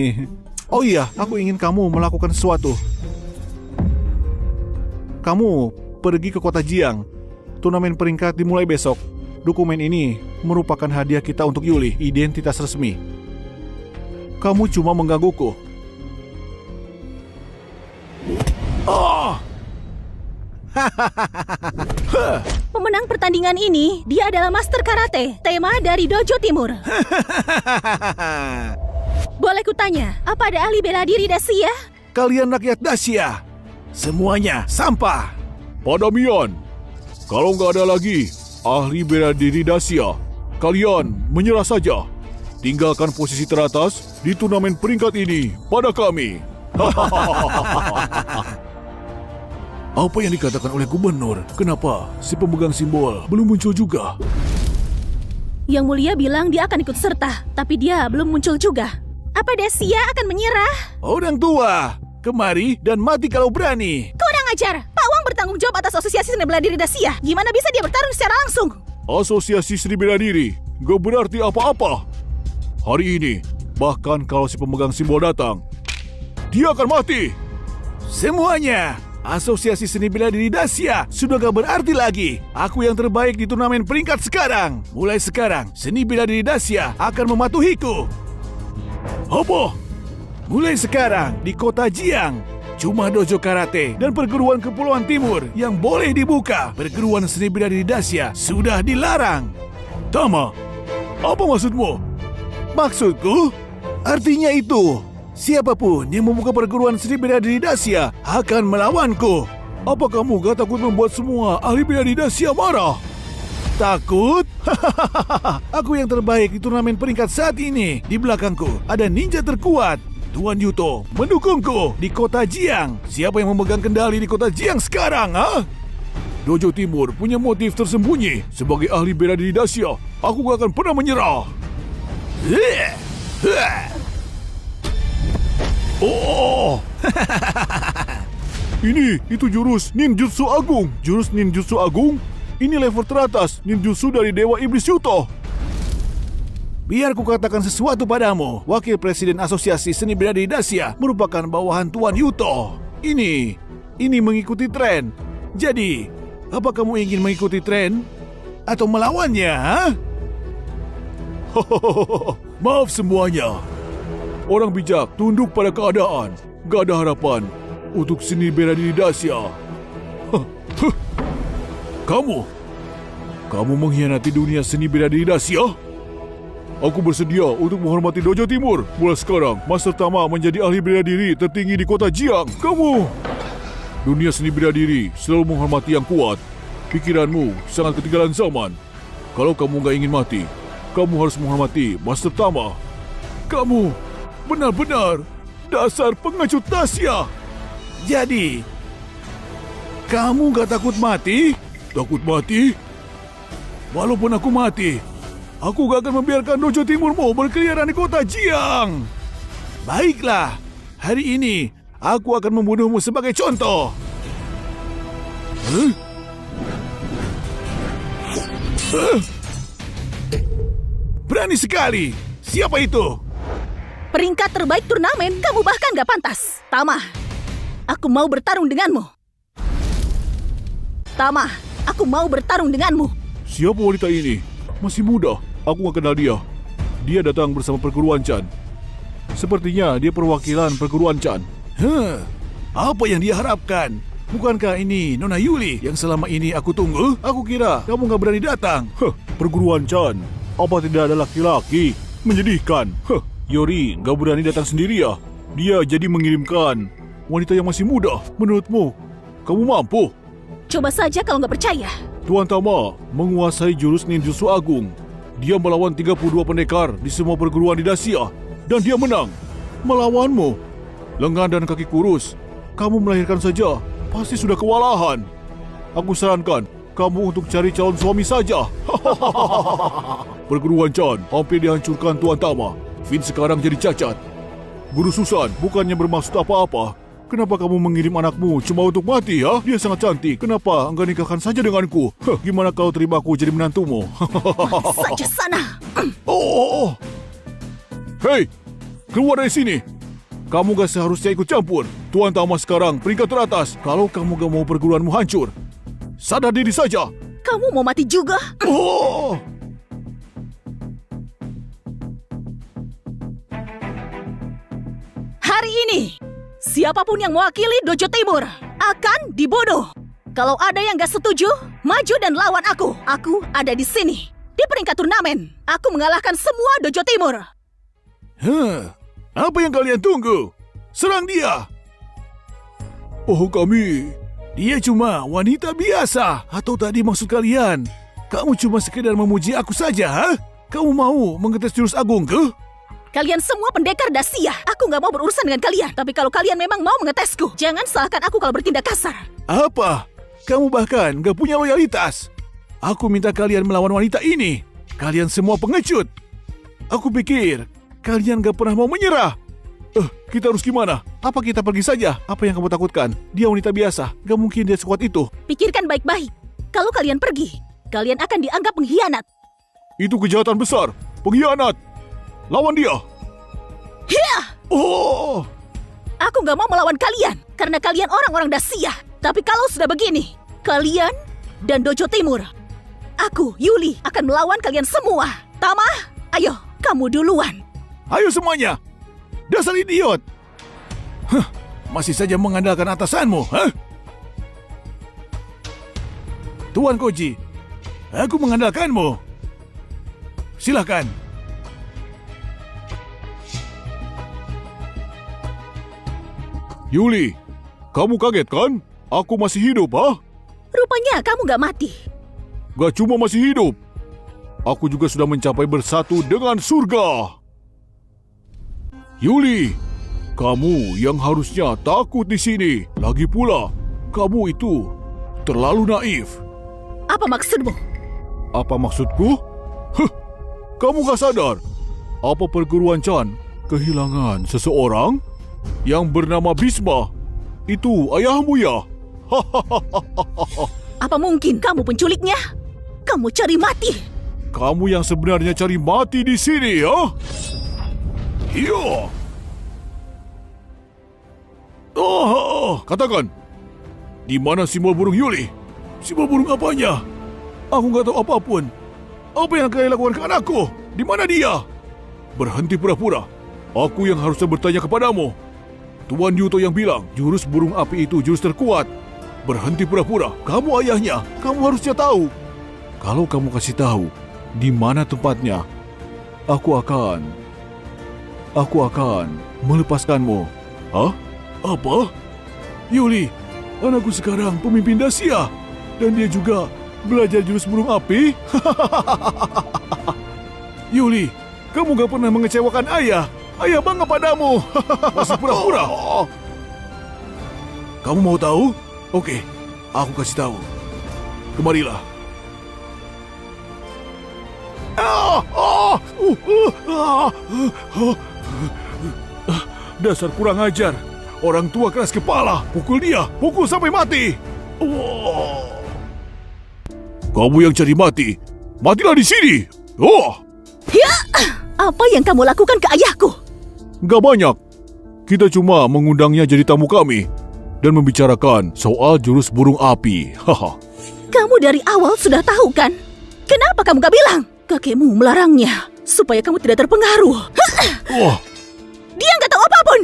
Oh iya, aku ingin kamu melakukan sesuatu. Kamu pergi ke kota Jiang. Turnamen peringkat dimulai besok. Dokumen ini merupakan hadiah kita untuk Yuli, identitas resmi. Kamu cuma menggangguku. Pemenang pertandingan ini, dia adalah Master Karate, tema dari Dojo Timur. Boleh kutanya, apa ada ahli bela diri Dacia? Kalian rakyat Dacia, semuanya sampah. Padamian, kalau nggak ada lagi ahli bela diri Dacia, kalian menyerah saja. Tinggalkan posisi teratas di turnamen peringkat ini pada kami. Apa yang dikatakan oleh gubernur? Kenapa si pemegang simbol belum muncul juga? Yang mulia bilang dia akan ikut serta, tapi dia belum muncul juga. Apa Dacia akan menyerah? Orang tua, kemari dan mati kalau berani. Kurang ajar. Pak Wang bertanggung jawab atas Asosiasi Seni Bela Diri Dacia. Gimana bisa dia bertarung secara langsung? Asosiasi Seni Bela Diri gak berarti apa-apa. Hari ini, bahkan kalau si pemegang simbol datang, dia akan mati. Semuanya, Asosiasi Seni Bela Diri Dacia sudah gak berarti lagi. Aku yang terbaik di turnamen peringkat sekarang. Mulai sekarang, Seni Bela Diri Dacia akan mematuhiku. Apa? Mulai sekarang di kota Jiang, Cuma dojo karate dan perguruan Kepulauan Timur yang boleh dibuka. Perguruan seni bela diri Dacia sudah dilarang. Tama, apa maksudmu? Maksudku? Artinya itu, siapapun yang membuka perguruan seni bela diri Dacia akan melawanku. Apa kamu gak takut membuat semua ahli bela diri Dacia marah? Takut? Aku yang terbaik di turnamen peringkat saat ini. Di belakangku ada ninja terkuat. Tuan Yuto mendukungku di kota Jiang. Siapa yang memegang kendali di kota Jiang sekarang, ha? Dojo Timur punya motif tersembunyi. Sebagai ahli bela diri Dacia, aku gak akan pernah menyerah. Oh, itu jurus ninjutsu agung. Jurus ninjutsu agung? Ini level teratas ninjutsu dari Dewa Iblis Yuto. Biar ku katakan sesuatu padamu. Wakil Presiden Asosiasi Seni Bela Diri Dacia merupakan bawahan Tuan Yuto. Ini mengikuti tren. Jadi, apa kamu ingin mengikuti tren? Atau melawannya, ha? Maaf semuanya. Orang bijak tunduk pada keadaan. Gak ada harapan untuk seni bela diri Dacia. Kamu mengkhianati dunia seni bela diri Dacia? Aku bersedia untuk menghormati Dojo Timur. Mulai sekarang, Master Tama menjadi ahli bela diri tertinggi di kota Jiang. Dunia seni bela diri selalu menghormati yang kuat. Pikiranmu sangat ketinggalan zaman. Kalau kamu gak ingin mati, kamu harus menghormati Master Tama. Kamu benar-benar dasar pengecut Dacia. Jadi, kamu gak takut mati? Takut mati? Walaupun aku mati, aku gak akan membiarkan Dojo Timurmu berkeliaran di kota Jiang. Baiklah, hari ini aku akan membunuhmu sebagai contoh. Berani sekali. Siapa itu? Peringkat terbaik turnamen, kamu bahkan gak pantas. Tama, aku mau bertarung denganmu. Tama, aku mau bertarung denganmu. Siapa wanita ini? Masih muda. Aku gak kenal dia. Dia datang bersama perguruan Chan. Sepertinya dia perwakilan perguruan Chan. Apa yang dia harapkan? Bukankah ini Nona Yuli yang selama ini aku tunggu? Aku kira kamu gak berani datang. Perguruan Chan. Apa tidak ada laki-laki? Menyedihkan. Yori gak berani datang sendiri ya? Dia jadi mengirimkan wanita yang masih muda. Menurutmu, kamu mampu? Coba saja kalau gak percaya. Tuan Tama menguasai jurus ninjutsu agung. Dia melawan 32 pendekar di semua perguruan di Dacia. Dan dia menang. Melawanmu. Lengan dan kaki kurus. Kamu melahirkan saja. Pasti sudah kewalahan. Aku sarankan kamu untuk cari calon suami saja. Perguruan Chan hampir dihancurkan Tuan Tama. Finn sekarang jadi cacat. Guru Susan bukannya bermaksud apa-apa. Kenapa kamu mengirim anakmu cuma untuk mati, ya? Dia sangat cantik. Kenapa enggak nikahkan saja denganku? Gimana kau terima aku jadi menantumu? Saja sana. Hei, keluar dari sini. Kamu gak seharusnya ikut campur. Tuan Tama sekarang peringkat teratas. Kalau kamu gak mau perguruanmu hancur, sadar diri saja. Kamu mau mati juga? Hari ini, siapapun yang mewakili Dojo Timur akan dibunuh. Kalau ada yang gak setuju, maju dan lawan aku. Aku ada di sini. Di peringkat turnamen, aku mengalahkan semua Dojo Timur. Apa yang kalian tunggu? Serang dia! Oh, kami. Dia cuma wanita biasa. Atau tadi maksud kalian, kamu cuma sekedar memuji aku saja, ha? Kamu mau mengetes jurus agung ke? Kalian semua pendekar Dacia. Aku gak mau berurusan dengan kalian. Tapi kalau kalian memang mau mengetesku, jangan salahkan aku kalau bertindak kasar. Apa? Kamu bahkan gak punya loyalitas. Aku minta kalian melawan wanita ini. Kalian semua pengecut. Aku pikir kalian gak pernah mau menyerah. Kita harus gimana? Apa kita pergi saja? Apa yang kamu takutkan? Dia wanita biasa. Gak mungkin dia sekuat itu. Pikirkan baik-baik. Kalau kalian pergi, kalian akan dianggap pengkhianat. Itu kejahatan besar. Pengkhianat. Lawan dia. Hiya! Aku gak mau melawan kalian karena kalian orang-orang Dacia. Tapi kalau sudah begini, kalian dan Dojo Timur, aku, Yuli, akan melawan kalian semua. Tama, ayo, kamu duluan. Ayo semuanya. Dasar idiot. Masih saja mengandalkan atasanmu, hah? Tuan Koji, aku mengandalkanmu. Silakan. Yuli, kamu kaget kan? Aku masih hidup, ah? Rupanya kamu gak mati. Gak cuma masih hidup. Aku juga sudah mencapai bersatu dengan surga. Yuli, kamu yang harusnya takut di sini. Lagi pula, kamu itu terlalu naif. Apa maksudmu? Apa maksudku? Kamu gak sadar? Apa perguruan Chan kehilangan seseorang yang bernama Bhisma? Itu ayahmu ya? Apa mungkin kamu penculiknya? Kamu cari mati. Kamu yang sebenarnya cari mati di sini, ya? Iya. Katakan, di mana simbol burung Yuli? Simbol burung apanya? Aku nggak tahu apapun. Apa yang kalian lakukan ke anakku? Di mana dia? Berhenti pura-pura. Aku yang harusnya bertanya kepadamu. Tuan Yuto yang bilang jurus burung api itu jurus terkuat. Berhenti pura-pura. Kamu ayahnya. Kamu harusnya tahu. Kalau kamu kasih tahu di mana tempatnya, aku akan melepaskanmu. Hah? Apa? Yuli, anakku sekarang pemimpin Dacia. Dan dia juga belajar jurus burung api? Yuli, kamu gak pernah mengecewakan ayah. Ayah bangga padamu. Masih pura-pura. Kamu mau tahu? Oke, aku kasih tahu. Kemarilah. Dasar kurang ajar. Orang tua keras kepala. Pukul dia. Pukul sampai mati. Kamu yang cari mati. Matilah di sini. Ya, apa yang kamu lakukan ke ayahku? Gak banyak. Kita cuma mengundangnya jadi tamu kami dan membicarakan soal jurus burung api. Kamu dari awal sudah tahu kan? Kenapa kamu gak bilang? Kakekmu melarangnya supaya kamu tidak terpengaruh. Dia nggak tahu apapun.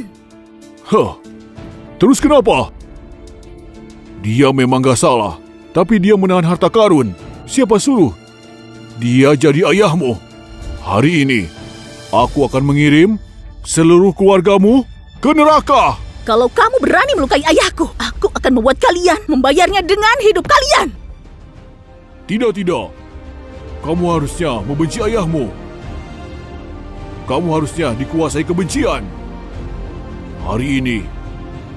Terus kenapa? Dia memang gak salah, tapi dia menahan harta karun. Siapa suruh? Dia jadi ayahmu. Hari ini, aku akan mengirim seluruh keluargamu ke neraka. Kalau kamu berani melukai ayahku, aku akan membuat kalian membayarnya dengan hidup kalian. Tidak. Kamu harusnya membenci ayahmu. Kamu harusnya dikuasai kebencian. Hari ini,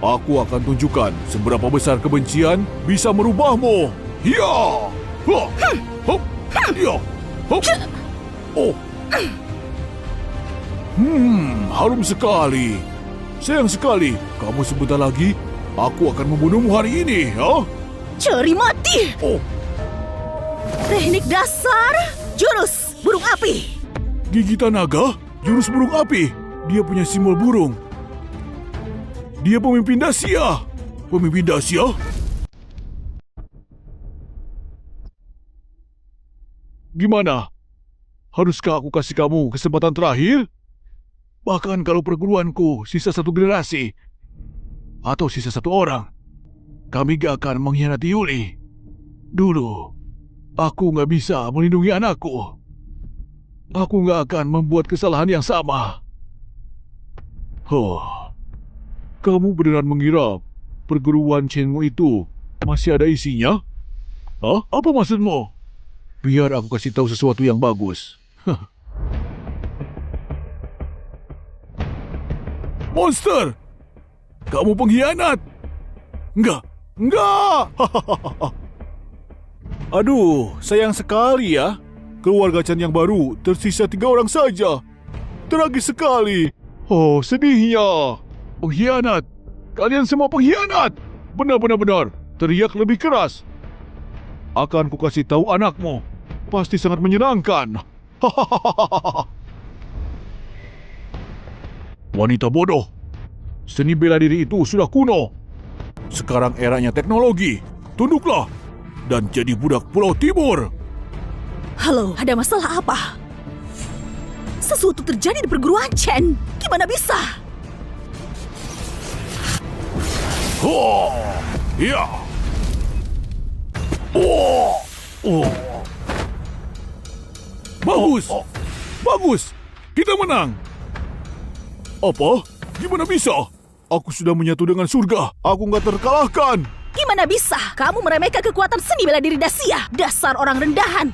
aku akan tunjukkan seberapa besar kebencian bisa merubahmu. Ya! Ya! Harum sekali. Sayang sekali, kamu sebentar lagi, aku akan membunuhmu hari ini, ya? Cari mati! Teknik dasar, jurus burung api. Gigitan naga, jurus burung api. Dia punya simbol burung. Dia pemimpin Dacia. Pemimpin Dacia? Gimana? Haruskah aku kasih kamu kesempatan terakhir? Bahkan kalau perguruanku sisa satu generasi atau sisa satu orang, kami gak akan mengkhianati Yuli. Dulu, aku gak bisa melindungi anakku. Aku gak akan membuat kesalahan yang sama. Kamu beneran mengira perguruan Shenmue itu masih ada isinya? Hah? Apa maksudmu? Biar aku kasih tahu sesuatu yang bagus. Monster! Kamu pengkhianat! Enggak! Aduh, sayang sekali ya. Keluarga Chan yang baru tersisa 3 orang saja. Tragis sekali. Oh, sedihnya. Pengkhianat. Kalian semua pengkhianat. Benar. Teriak lebih keras. Akan ku kasih tahu anakmu. Pasti sangat menyenangkan. Wanita bodoh. Seni bela diri itu sudah kuno. Sekarang eranya teknologi. Tunduklah dan jadi budak Pulau Timur. Halo, ada masalah apa? Sesuatu terjadi di perguruan Chen. Gimana bisa? Oh, ya. Oh, oh. Bagus, bagus. Kita menang. Apa? Gimana bisa? Aku sudah menyatu dengan surga. Aku nggak terkalahkan. Gimana bisa? Kamu meremehkan kekuatan seni bela diri Dacia. Dasar orang rendahan.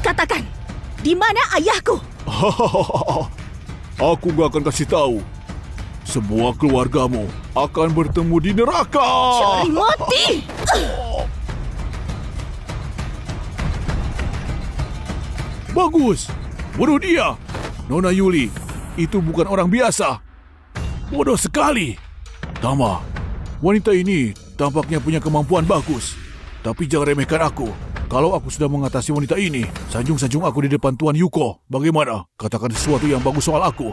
Katakan, di mana ayahku? Aku nggak akan kasih tahu. Semua keluargamu akan bertemu di neraka. Cari mati! Bagus. Bunuh dia. Nona Yuli, itu bukan orang biasa. Bodoh sekali. Tama, wanita ini tampaknya punya kemampuan bagus. Tapi jangan remehkan aku. Kalau aku sudah mengatasi wanita ini, sanjung-sanjung aku di depan Tuan Yuko. Bagaimana? Katakan sesuatu yang bagus soal aku.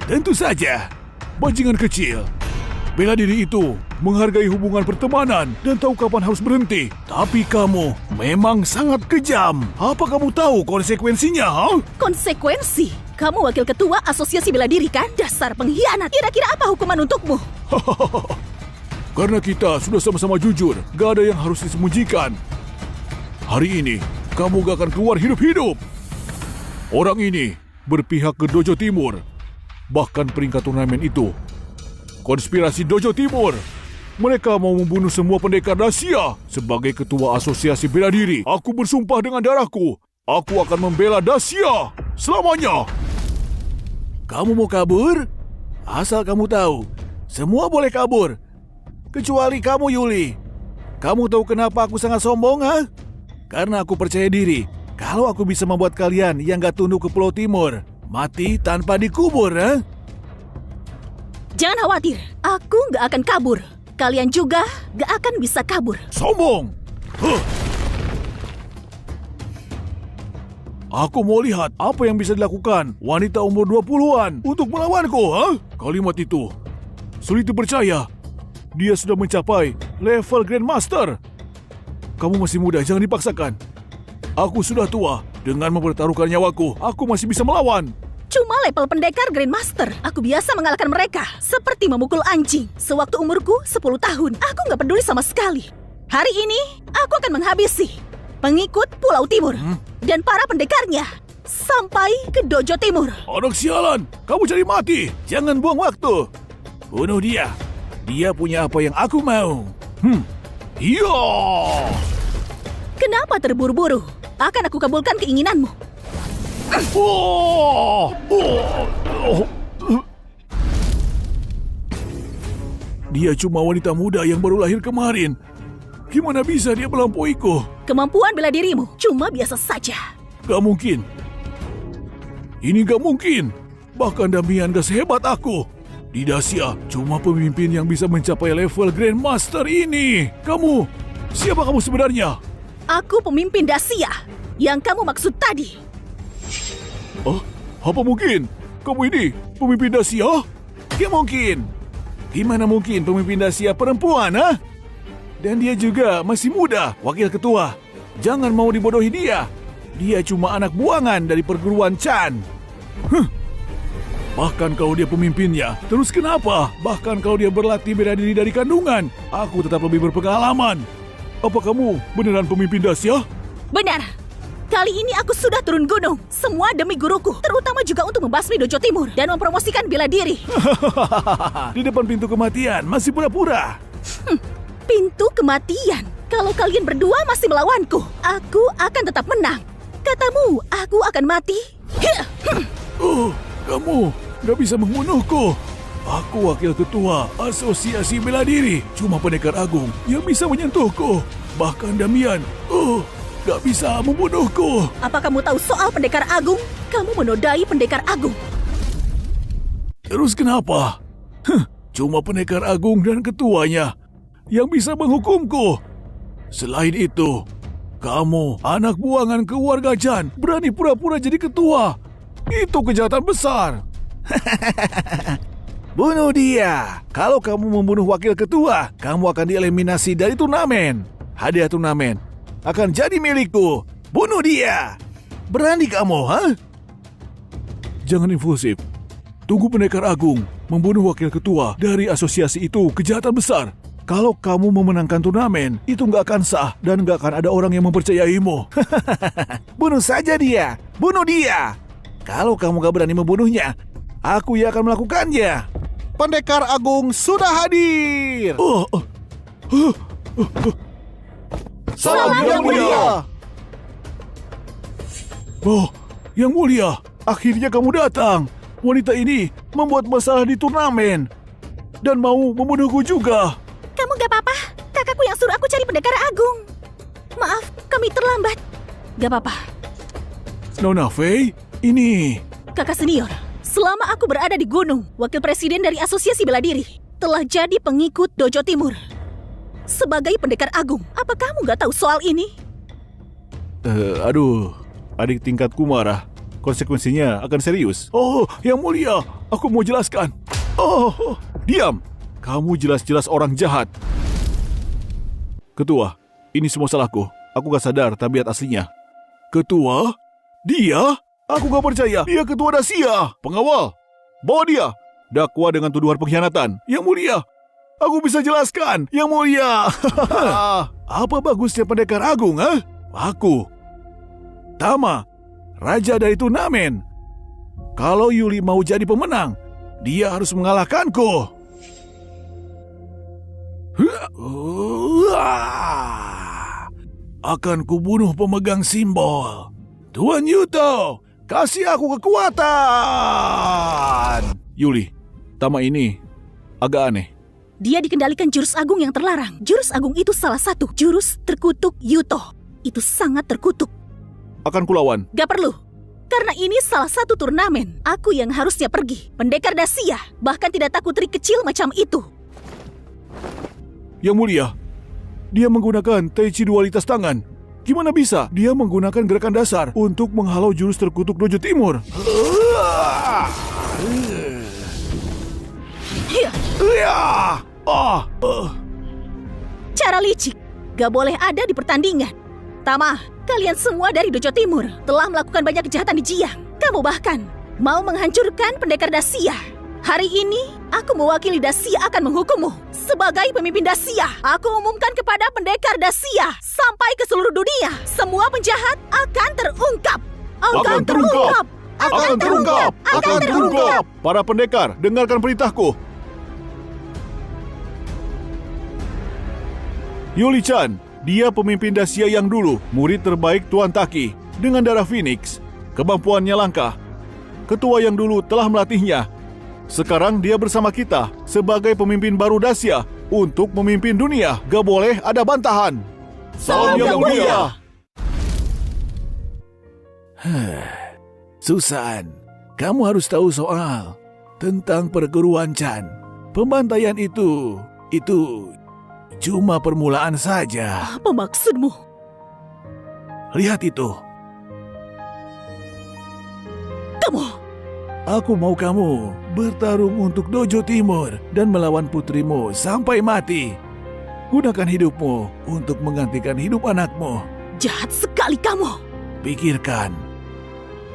Tentu saja. Bajingan kecil. Bela diri itu menghargai hubungan pertemanan dan tahu kapan harus berhenti. Tapi kamu memang sangat kejam. Apa kamu tahu konsekuensinya? Ha? Konsekuensi? Kamu wakil ketua asosiasi bela diri kan? Dasar pengkhianat. Kira-kira apa hukuman untukmu? Karena kita sudah sama-sama jujur, gak ada yang harus disembunyikan. Hari ini, kamu gak akan keluar hidup-hidup. Orang ini berpihak ke Dojo Timur. Bahkan peringkat turnamen itu. Konspirasi Dojo Timur. Mereka mau membunuh semua pendekar Dacia. Sebagai ketua asosiasi bela diri, aku bersumpah dengan darahku. Aku akan membela Dacia selamanya. Kamu mau kabur? Asal kamu tahu, semua boleh kabur. Kecuali kamu, Yuli. Kamu tahu kenapa aku sangat sombong, ha? Karena aku percaya diri. Kalau aku bisa membuat kalian yang gak tunduk ke Pulau Timur mati tanpa dikubur, ha? Jangan khawatir, aku gak akan kabur. Kalian juga gak akan bisa kabur. Sombong! Huh. Aku mau lihat apa yang bisa dilakukan wanita umur 20-an untuk melawanku, ha? Kalimat itu sulit dipercaya. Dia sudah mencapai level Grandmaster. Kamu masih muda, jangan dipaksakan. Aku sudah tua. Dengan mempertaruhkan nyawaku, aku masih bisa melawan. Cuma level pendekar Grandmaster. Aku biasa mengalahkan mereka. Seperti memukul anjing. Sewaktu umurku 10 tahun, aku gak peduli sama sekali. Hari ini, aku akan menghabisi pengikut Pulau Timur dan para pendekarnya sampai ke Dojo Timur. Anak sialan, kamu cari mati. Jangan buang waktu. Bunuh dia. Dia punya apa yang aku mau. Iya. Kenapa terburu-buru? Akan aku kabulkan keinginanmu. Dia cuma wanita muda yang baru lahir kemarin. Gimana bisa dia melampauiku? Kemampuan bela dirimu cuma biasa saja. Gak mungkin. Ini gak mungkin. Bahkan Damian gak sehebat aku. Di Dacia, cuma pemimpin yang bisa mencapai level Grandmaster ini. Siapa kamu sebenarnya? Aku pemimpin Dacia yang kamu maksud tadi. Oh, apa mungkin? Kamu ini pemimpin Dacia? Gak mungkin. Gimana mungkin pemimpin Dacia perempuan, ha? Dan dia juga masih muda, wakil ketua. Jangan mau dibodohi dia. Dia cuma anak buangan dari perguruan Chan. Bahkan kalau dia pemimpinnya, terus kenapa? Bahkan kalau dia berlatih bela diri dari kandungan, aku tetap lebih berpengalaman. Apa kamu beneran pemimpin Dacia? Benar. Kali ini aku sudah turun gunung. Semua demi guruku, terutama juga untuk membasmi Dojo Timur dan mempromosikan bela diri. Di depan pintu kematian, masih pura-pura. Pintu kematian? Kalau kalian berdua masih melawanku, aku akan tetap menang. Katamu, aku akan mati? Kamu gak bisa membunuhku. Aku wakil ketua asosiasi bela diri. Cuma pendekar agung yang bisa menyentuhku. Bahkan Damian, gak bisa membunuhku. Apa kamu tahu soal pendekar agung? Kamu menodai pendekar agung. Terus kenapa? Cuma pendekar agung dan ketuanya yang bisa menghukumku. Selain itu, kamu anak buangan keluarga Chan berani pura-pura jadi ketua. Itu kejahatan besar. Bunuh dia. Kalau kamu membunuh wakil ketua, kamu akan dieliminasi dari turnamen. Hadiah turnamen akan jadi milikku. Bunuh dia. Berani kamu, ha? Jangan impulsif. Tunggu Pendekar Agung. Membunuh wakil ketua dari asosiasi itu kejahatan besar. Kalau kamu memenangkan turnamen, itu nggak akan sah dan nggak akan ada orang yang mempercayaimu. Bunuh saja dia. Bunuh dia. Kalau kamu gak berani membunuhnya, aku yang akan melakukannya. Pendekar Agung sudah hadir. Salam Yang Mulia. Oh, Yang Mulia, akhirnya kamu datang. Wanita ini membuat masalah di turnamen dan mau membunuhku juga. Kamu gak apa-apa? Kakakku yang suruh aku cari Pendekar Agung. Maaf, kami terlambat. Gak apa-apa. Nona Fei, ini... Kakak senior, selama aku berada di gunung, wakil presiden dari Asosiasi Bela Diri telah jadi pengikut Dojo Timur. Sebagai Pendekar Agung, apa kamu gak tahu soal ini? Aduh, adik tingkatku marah. Konsekuensinya akan serius. Oh, Yang Mulia, aku mau jelaskan. Oh, diam. Kamu jelas-jelas orang jahat. Ketua, ini semua salahku. Aku gak sadar tabiat aslinya. Ketua? Dia? Aku gak percaya. Dia ketua Dasia. Pengawal. Bawa dia. Dakwa dengan tuduhan pengkhianatan. Yang Mulia, aku bisa jelaskan. Yang Mulia. Apa bagusnya Pendekar Agung, ha? Aku. Tama. Raja dari turnamen. Kalau Yuli mau jadi pemenang, dia harus mengalahkanku. Akan kubunuh pemegang simbol. Tuan Yuto, kasih aku kekuatan. Yuli, Tama ini agak aneh. Dia dikendalikan jurus agung yang terlarang. Jurus agung itu salah satu jurus terkutuk Yuto. Itu sangat terkutuk. Akan kulawan. Gak perlu. Karena ini salah satu turnamen. Aku yang harusnya pergi. Pendekar Dasia bahkan tidak takut trik kecil macam itu. Yang Mulia, dia menggunakan Tai Chi dualitas tangan. Gimana bisa dia menggunakan gerakan dasar untuk menghalau jurus terkutuk Dojo Timur? Cara licik gak boleh ada di pertandingan. Tama, kalian semua dari Dojo Timur telah melakukan banyak kejahatan di Jiang. Kamu bahkan mau menghancurkan Pendekar Dasia. Hari ini, aku mewakili Dasia akan menghukummu. Sebagai pemimpin Dasia, aku umumkan kepada Pendekar Dasia sampai ke seluruh dunia. Semua penjahat akan terungkap. Akan terungkap. Para pendekar, dengarkan perintahku. Yuli Chan, dia pemimpin Dasia yang dulu, murid terbaik Tuan Taki. Dengan darah Phoenix, kemampuannya langka. Ketua yang dulu telah melatihnya. Sekarang dia bersama kita sebagai pemimpin baru Dasia untuk memimpin dunia. Gak boleh ada bantahan. Salam Yang Mulia. Susan, kamu harus tahu soal tentang perguruan Chan. Pembantaian itu cuma permulaan saja. Apa maksudmu? Lihat itu. Aku mau kamu bertarung untuk Dojo Timur dan melawan putrimu sampai mati. Gunakan hidupmu untuk menggantikan hidup anakmu. Jahat sekali kamu.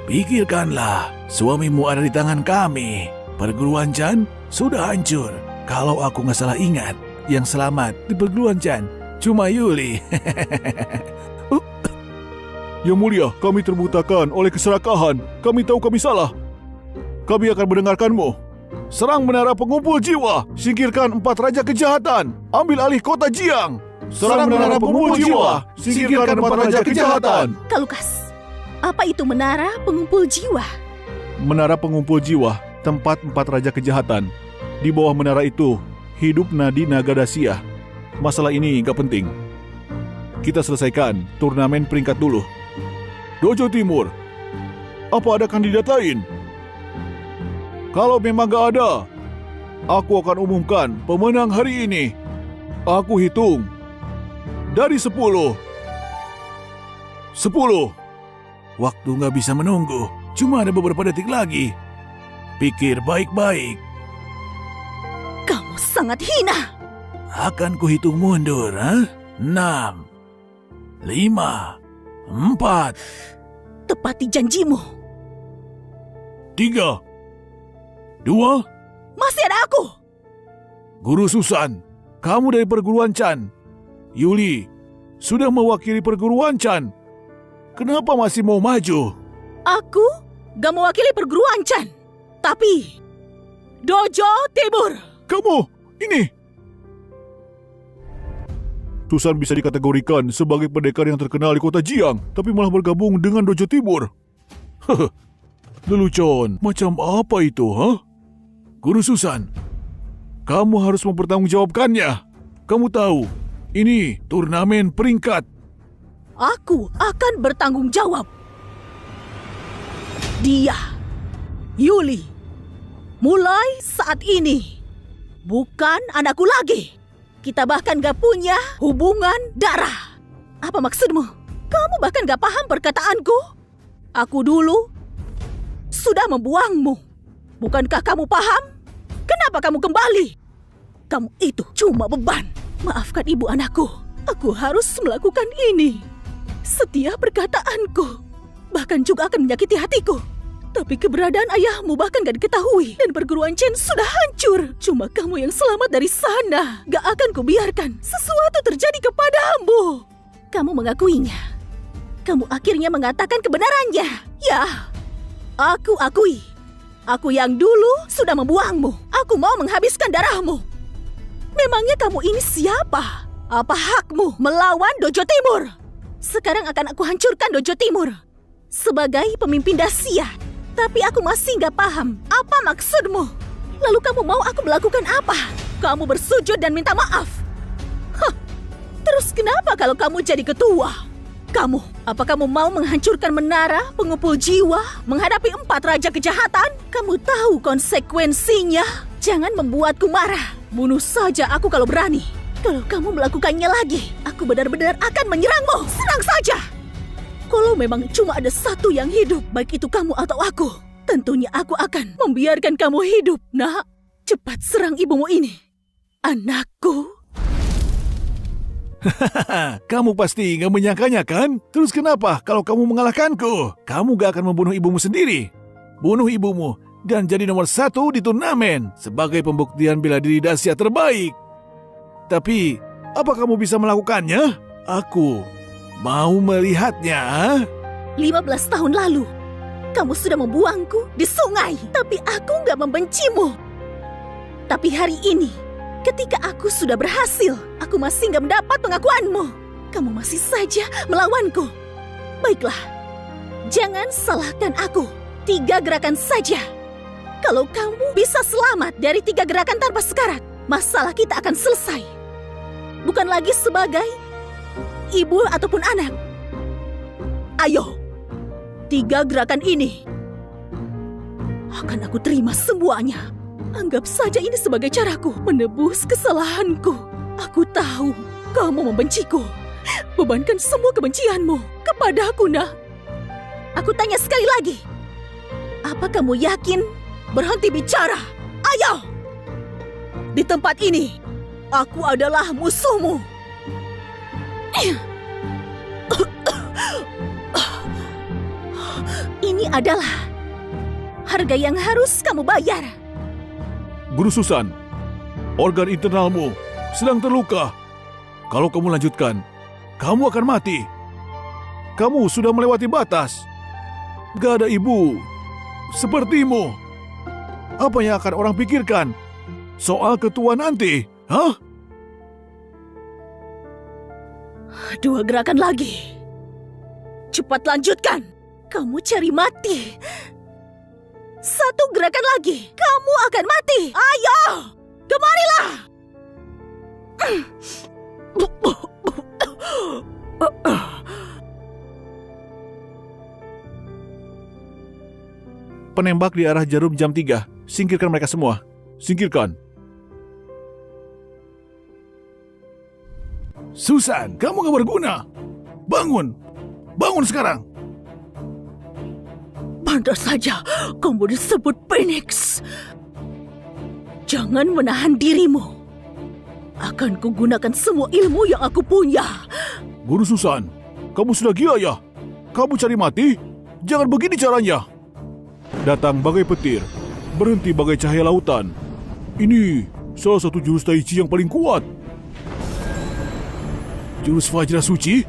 Pikirkanlah, suamimu ada di tangan kami. Perguruan Chan sudah hancur. Kalau aku nggak salah ingat, yang selamat di perguruan Chan cuma Yuli. Yang Mulia, kami terbutakan oleh keserakahan. Kami tahu kami salah. Kami akan mendengarkanmu. Serang menara pengumpul jiwa. Singkirkan 4 raja kejahatan. Ambil alih kota Jiang. Serang menara pengumpul jiwa. Singkirkan 4 raja kejahatan. Kak Lukas, apa itu menara pengumpul jiwa? Menara pengumpul jiwa, tempat 4 raja kejahatan. Di bawah menara itu, hidup Nadi Naga Dasia. Masalah ini gak penting. Kita selesaikan turnamen peringkat dulu. Dojo Timur, apa ada kandidat lain? Kalau memang gak ada, aku akan umumkan pemenang hari ini. Aku hitung dari 10. 10. Waktu gak bisa menunggu. Cuma ada beberapa detik lagi. Pikir baik-baik. Kamu sangat hina. Akan kuhitung mundur, ha? 6, 5, 4. Tepati janjimu. 3, 2. Masih ada aku. Guru Susan, kamu dari perguruan Chan. Yuli, sudah mewakili perguruan Chan. Kenapa masih mau maju? Aku gak mewakili perguruan Chan. Tapi Dojo Timur. Kamu, ini. Susan bisa dikategorikan sebagai pendekar yang terkenal di kota Jiang, tapi malah bergabung dengan Dojo Timur. Lelucon, macam apa itu, ha? Guru Susan, kamu harus mempertanggungjawabkannya. Kamu tahu, ini turnamen peringkat. Aku akan bertanggung jawab. Dia, Yuli, mulai saat ini bukan anakku lagi. Kita bahkan gak punya hubungan darah. Apa maksudmu? Kamu bahkan gak paham perkataanku? Aku dulu sudah membuangmu. Bukankah kamu paham? Kenapa kamu kembali? Kamu itu cuma beban. Maafkan ibu anakku. Aku harus melakukan ini. Setiap perkataanku bahkan juga akan menyakiti hatiku. Tapi keberadaan ayahmu bahkan gak diketahui. Dan perguruan Chen sudah hancur. Cuma kamu yang selamat dari sana. Gak akan kubiarkan sesuatu terjadi kepadamu. Kamu mengakuinya. Kamu akhirnya mengatakan kebenarannya. Ya, aku akui. Aku yang dulu sudah membuangmu. Aku mau menghabiskan darahmu. Memangnya kamu ini siapa? Apa hakmu melawan Dojo Timur? Sekarang akan aku hancurkan Dojo Timur. Sebagai pemimpin Dacia. Tapi aku masih gak paham apa maksudmu. Lalu kamu mau aku melakukan apa? Kamu bersujud dan minta maaf. Hah, terus kenapa kalau kamu jadi ketua? Apa kamu mau menghancurkan menara pengumpul jiwa? Menghadapi 4 raja kejahatan? Kamu tahu konsekuensinya? Jangan membuatku marah. Bunuh saja aku kalau berani. Kalau kamu melakukannya lagi, aku benar-benar akan menyerangmu. Serang saja! Kalau memang cuma ada satu yang hidup, baik itu kamu atau aku, tentunya aku akan membiarkan kamu hidup. Nak, cepat serang ibumu ini. Anakku. Kamu pasti gak menyangkanya kan? Terus kenapa kalau kamu mengalahkanku? Kamu gak akan membunuh ibumu sendiri. Bunuh ibumu dan jadi nomor 1 di turnamen sebagai pembuktian bela diri Dacia terbaik. Tapi, apa kamu bisa melakukannya? Aku mau melihatnya. 15 tahun lalu, kamu sudah membuangku di sungai, tapi aku gak membencimu. Tapi hari ini, ketika aku sudah berhasil, aku masih gak mendapat pengakuanmu. Kamu masih saja melawanku. Baiklah, jangan salahkan aku. 3 gerakan saja. Kalau kamu bisa selamat dari 3 gerakan tanpa sekarat, masalah kita akan selesai. Bukan lagi sebagai ibu ataupun anak. Ayo, 3 gerakan ini akan aku terima semuanya. Anggap saja ini sebagai caraku menebus kesalahanku. Aku tahu kamu membenciku. Bebankan semua kebencianmu kepadaku, nak. Aku tanya sekali lagi. Apa kamu yakin berhenti bicara? Ayo! Di tempat ini, aku adalah musuhmu. Ini adalah harga yang harus kamu bayar. Guru Susan, organ internalmu sedang terluka. Kalau kamu lanjutkan, kamu akan mati. Kamu sudah melewati batas. Gak ada ibu sepertimu. Apa yang akan orang pikirkan soal ketua nanti? Hah? 2 gerakan lagi. Cepat lanjutkan. Kamu cari mati. 1 gerakan lagi. Kamu akan mati. Ayo! Kemarilah! Penembak di arah jarum jam 3. Singkirkan mereka semua. Singkirkan. Susan, kamu gak berguna. Bangun. Bangun sekarang. Pantas saja kamu disebut Phoenix. Jangan menahan dirimu. Akan kugunakan semua ilmu yang aku punya. Guru Susan, kamu sudah gila ya? Kamu cari mati? Jangan begini caranya. Datang bagai petir. berhenti bagai cahaya lautan. Ini salah satu jurus Tai Chi yang paling kuat. Jurus Vajra Suci?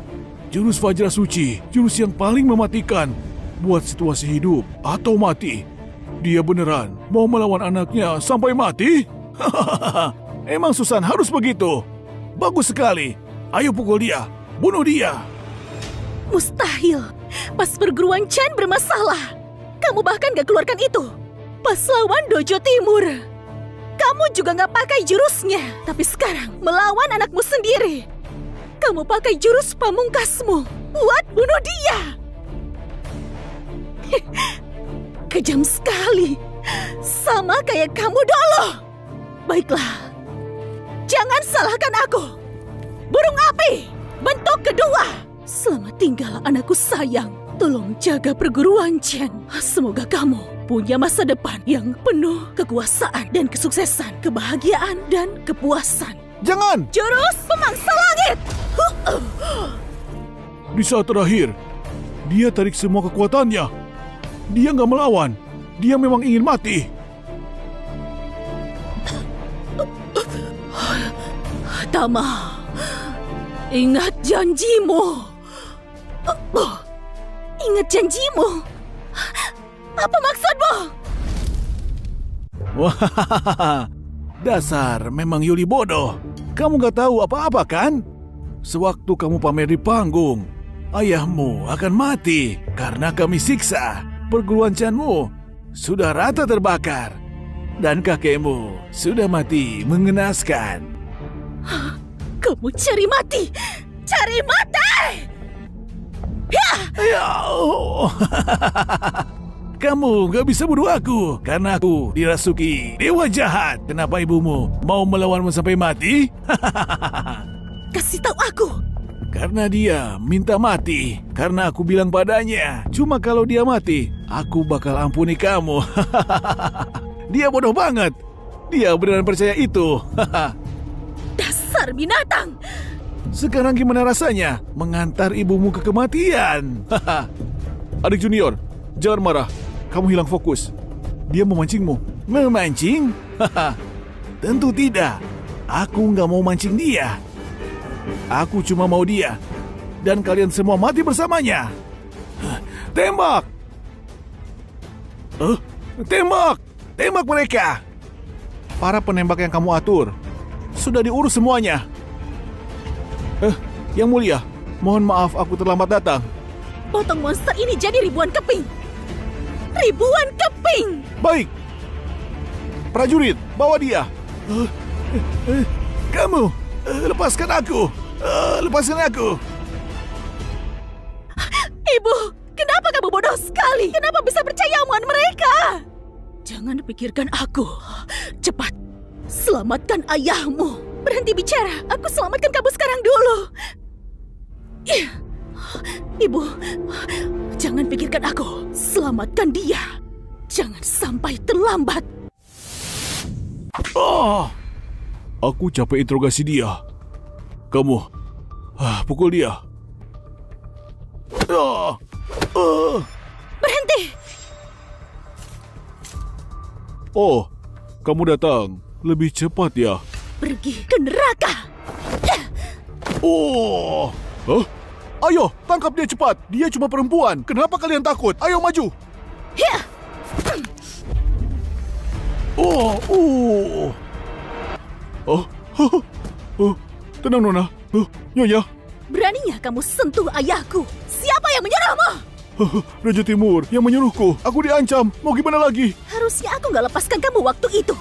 Jurus Vajra Suci, jurus yang paling mematikan buat situasi hidup atau mati. Dia beneran mau melawan anaknya sampai mati? Emang Susan harus begitu? Bagus sekali. Ayo pukul dia, bunuh dia. Mustahil. Pas perguruan Chan bermasalah, kamu bahkan gak keluarkan itu. Pas lawan Dojo Timur, kamu juga gak pakai jurusnya. Tapi sekarang melawan anakmu sendiri, kamu pakai jurus pamungkasmu buat bunuh dia. Kejam sekali. Sama kayak kamu dulu. Baiklah, jangan salahkan aku. Burung api, bentuk kedua. Selamat tinggal anakku sayang. Tolong jaga perguruan Chen. Semoga kamu punya masa depan yang penuh kekuasaan dan kesuksesan, kebahagiaan dan kepuasan. Jangan! Jurus pemangsa langit! Di saat terakhir, dia tarik semua kekuatannya. Dia nggak melawan. Dia memang ingin mati. Tama, ingat janjimu. Ingat janjimu. Apa maksudmu? Wah, dasar memang Yuli bodoh. Kamu nggak tahu apa-apa kan? Sewaktu kamu pamer di panggung, ayahmu akan mati karena kami siksa. Perguruan Chanmu sudah rata terbakar dan kakekmu sudah mati mengenaskan. Kamu cari mati! Cari mati! Ya, kamu gak bisa bunuh aku karena aku dirasuki dewa jahat. Kenapa ibumu mau melawanmu sampai mati? Kasih tahu aku. Karena dia minta mati. Karena aku bilang padanya, cuma kalau dia mati, aku bakal ampuni kamu. Dia bodoh banget. Dia beneran percaya itu. Dasar binatang! Sekarang gimana rasanya mengantar ibumu ke kematian? Adik junior, jangan marah. Kamu hilang fokus. Dia memancingmu. Memancing? Tentu tidak. Aku nggak mau mancing dia. Aku cuma mau dia. Dan kalian semua mati bersamanya. Tembak! Tembak! Tembak mereka! Para penembak yang kamu atur sudah diurus semuanya. Yang mulia, mohon maaf aku terlambat datang. Potong monster ini jadi ribuan keping. Ribuan keping! Baik. Prajurit, bawa dia. Kamu, lepaskan aku. Lepaskan aku. Ibu, kenapa kamu bodoh sekali? Kenapa bisa percaya omongan mereka? Jangan pikirkan aku. Cepat, selamatkan ayahmu. Berhenti bicara. Aku selamatkan kamu sekarang dulu. Ibu, jangan pikirkan aku. Selamatkan dia. Jangan sampai terlambat. Aku capek interogasi dia. Kamu, pukul dia. Berhenti. Oh, kamu datang lebih cepat ya. Pergi ke neraka. Ayo, tangkap dia cepat. Dia cuma perempuan. Kenapa kalian takut? Ayo maju. Tenang Nona. Nyonya. Beraninya kamu sentuh ayahku. Siapa yang menyerahmu? Raja Timur yang menyuruhku. Aku diancam. Mau gimana lagi? Harusnya aku nggak lepaskan kamu waktu itu.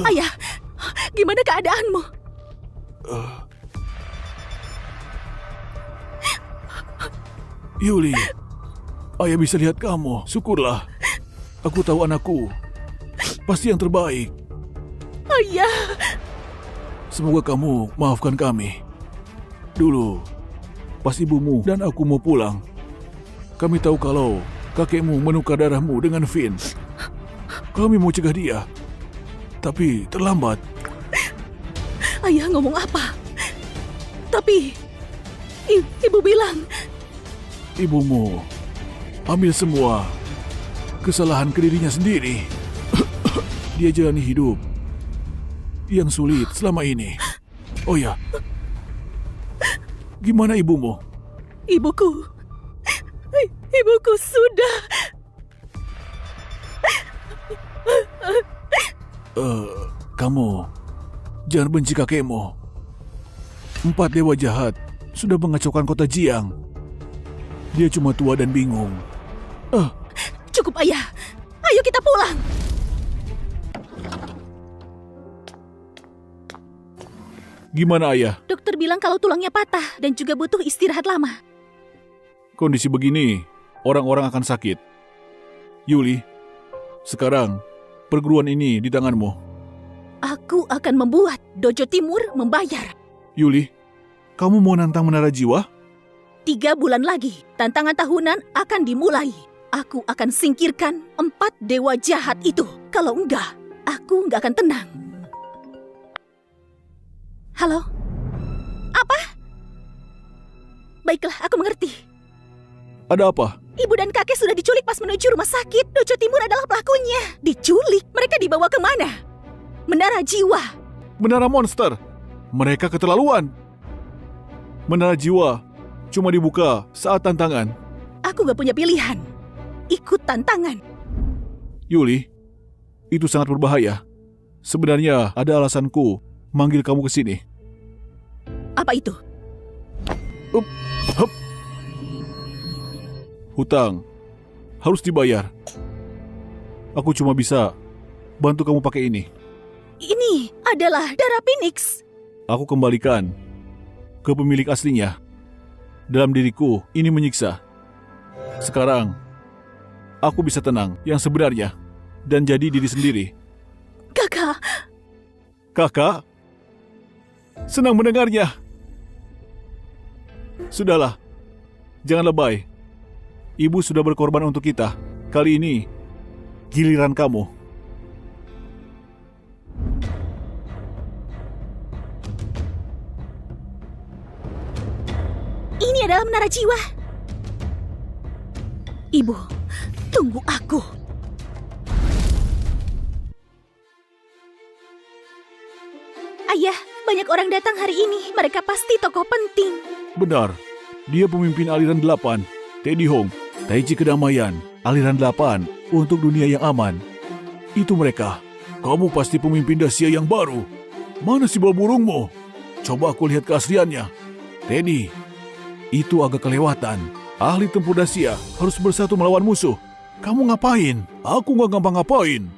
Ayah, gimana keadaanmu? Yuli, ayah bisa lihat kamu. Syukurlah. Aku tahu anakku pasti yang terbaik. Ayah. Semoga kamu maafkan kami. Dulu, pas ibumu dan aku mau pulang, kami tahu kalau kakekmu menukar darahmu dengan Finn. Kami mau cegah dia, tapi terlambat. Ayah ngomong apa? Tapi ibu bilang Ibumu ambil semua kesalahan ke dirinya sendiri. Dia jalani hidup yang sulit selama ini. Oh ya, gimana ibumu? ibuku sudah. Kamu jangan benci kakekmu. 4 dewa jahat sudah mengacaukan kota Jiang. Dia cuma tua dan bingung. Cukup, Ayah. Ayo kita pulang. Gimana ayah? Dokter bilang kalau tulangnya patah dan juga butuh istirahat lama. Kondisi begini, orang-orang akan sakit. Yuli, sekarang perguruan ini di tanganmu. Aku akan membuat Dojo Timur membayar. Yuli, kamu mau nantang menara jiwa? 3 bulan lagi, tantangan tahunan akan dimulai. Aku akan singkirkan 4 dewa jahat itu. Kalau enggak, aku enggak akan tenang. Halo? Apa? Baiklah, aku mengerti. Ada apa? Ibu dan kakek sudah diculik pas menuju rumah sakit. Dojo Timur adalah pelakunya. Diculik? Mereka dibawa kemana? Menara jiwa. Menara monster. Mereka keterlaluan. Menara jiwa cuma dibuka saat tantangan. Aku gak punya pilihan. Ikut tantangan. Yuli, itu sangat berbahaya. Sebenarnya ada alasanku manggil kamu ke sini. Apa itu? Hup. Hutang harus dibayar. Aku cuma bisa bantu kamu pakai ini. Ini adalah darah Phoenix. Aku kembalikan ke pemilik aslinya. Dalam diriku ini menyiksa. Sekarang aku bisa tenang yang sebenarnya dan jadi diri sendiri. Kakak. Kakak, senang mendengarnya. Sudahlah, jangan lebay. Ibu sudah berkorban untuk kita. Kali ini, giliran kamu. Ini adalah menara jiwa. Ibu, tunggu aku. Ayah, banyak orang datang hari ini. Mereka pasti tokoh penting. Benar, dia pemimpin aliran 8, Teddy Hong, Taiji Kedamaian, aliran 8 untuk dunia yang aman. Itu mereka. Kamu pasti pemimpin Dacia yang baru. Mana si bal burungmu? Coba aku lihat keasliannya. Teddy, itu agak kelewatan. Ahli tempur Dacia harus bersatu melawan musuh. Kamu ngapain? Aku nggak gampang-ngapain.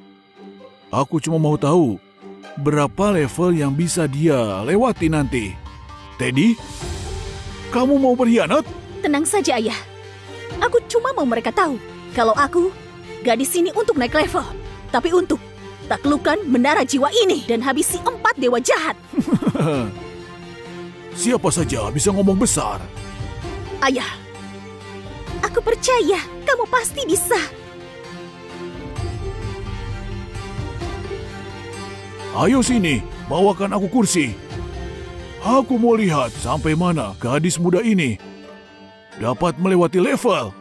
Aku cuma mau tahu berapa level yang bisa dia lewati nanti. Teddy, kamu mau berkhianat? Tenang saja, Ayah. Aku cuma mau mereka tahu kalau aku gak di sini untuk naik level, tapi untuk taklukkan menara jiwa ini dan habisi 4 dewa jahat. Siapa saja bisa ngomong besar. Ayah, aku percaya kamu pasti bisa. Ayo sini, bawakan aku kursi. Aku mau lihat sampai mana gadis muda ini dapat melewati level.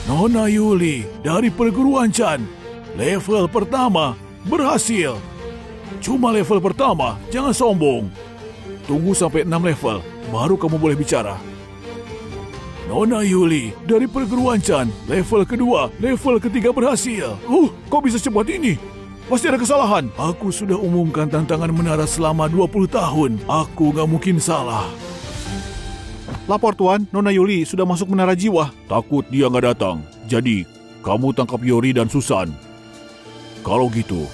Nona Yuli dari perguruan Chan, level pertama berhasil. Cuma level pertama, jangan sombong. Tunggu sampai 6 level, baru kamu boleh bicara. Nona Yuli dari perguruan Chan, level kedua, level ketiga berhasil. Kok bisa cepat ini? Pasti ada kesalahan. Aku sudah umumkan tantangan menara selama 20 tahun. Aku gak mungkin salah. Lapor Tuan, Nona Yuli sudah masuk menara jiwa. Takut dia gak datang. Jadi, kamu tangkap Yori dan Susan. Kalau gitu,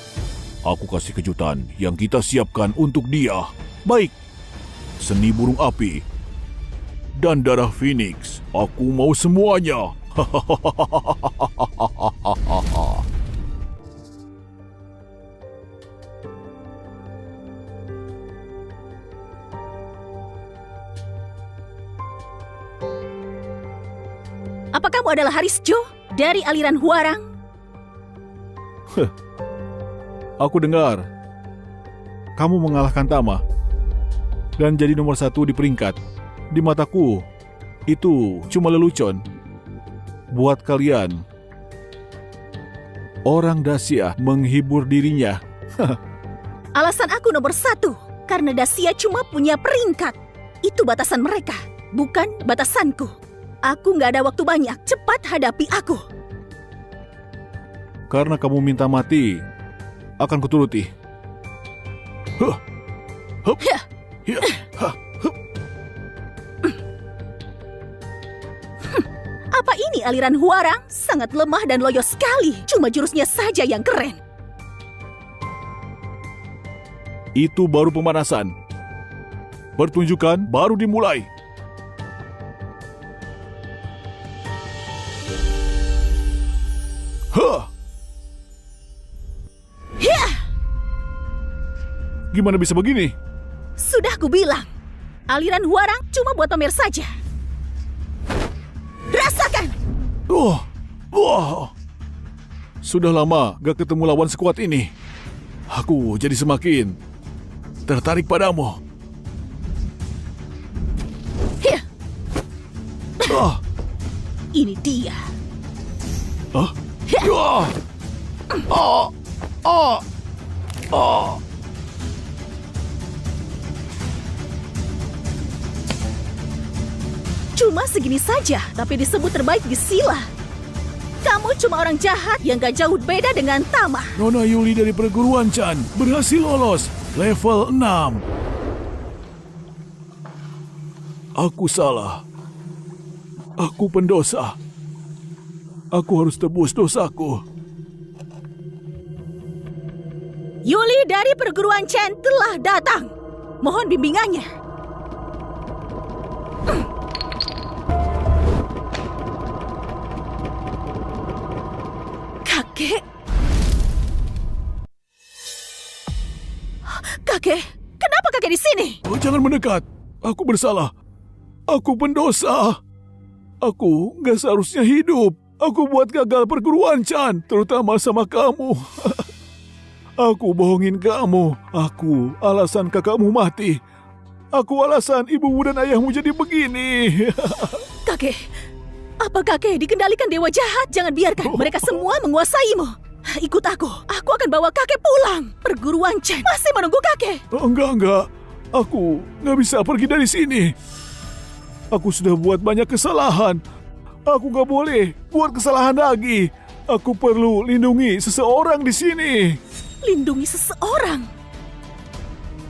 aku kasih kejutan yang kita siapkan untuk dia. Baik. Seni burung api dan darah Phoenix. Aku mau semuanya. Apa kamu adalah Haris Jo dari aliran Huarang? Aku dengar kamu mengalahkan Tama dan jadi nomor 1 di peringkat. Di mataku, itu cuma lelucon. Buat kalian, orang Dacia menghibur dirinya. Alasan aku nomor 1, karena Dacia cuma punya peringkat. Itu batasan mereka, bukan batasanku. Aku nggak ada waktu banyak, cepat hadapi aku. Karena kamu minta mati, akan kuturuti. Huh. Hup. Hah. Ya. Hah. Hup. Apa ini aliran Huarang? Sangat lemah dan loyo sekali. Cuma jurusnya saja yang keren. Itu baru pemanasan. Pertunjukan baru dimulai. Hah. Ya, Gimana bisa begini? sudah kubilang. Aliran Huarang cuma buat pamer saja. Rasakan! Wah. Sudah lama gak ketemu lawan sekuat ini. Aku jadi semakin tertarik padamu. Ya, Ah. ini dia. Ah. Ah. Ah. Ah. Ah. Cuma segini saja, tapi disebut terbaik di Sila. Kamu cuma orang jahat yang gak jauh beda dengan Tama. Nona Yuli dari perguruan Chan berhasil lolos level 6. Aku salah. Aku pendosa. Aku harus tebus dosaku. Yuli dari perguruan Chen telah datang. Mohon bimbingannya. Kakek? Kakek, kenapa kakek di sini? Oh, jangan mendekat. Aku bersalah. Aku pendosa. Aku gak seharusnya hidup. Aku buat gagal perguruan Chan, terutama sama kamu. Aku bohongin kamu. Aku alasan kakakmu mati. Aku alasan ibumu dan ayahmu jadi begini. Kakek, apa kakek dikendalikan dewa jahat? Jangan biarkan mereka semua menguasaimu. Ikut aku akan bawa kakek pulang. Perguruan Chen masih menunggu kakek. Enggak. Aku gak bisa pergi dari sini. Aku sudah buat banyak kesalahan. Aku gak boleh buat kesalahan lagi. Aku perlu lindungi seseorang di sini. Lindungi seseorang?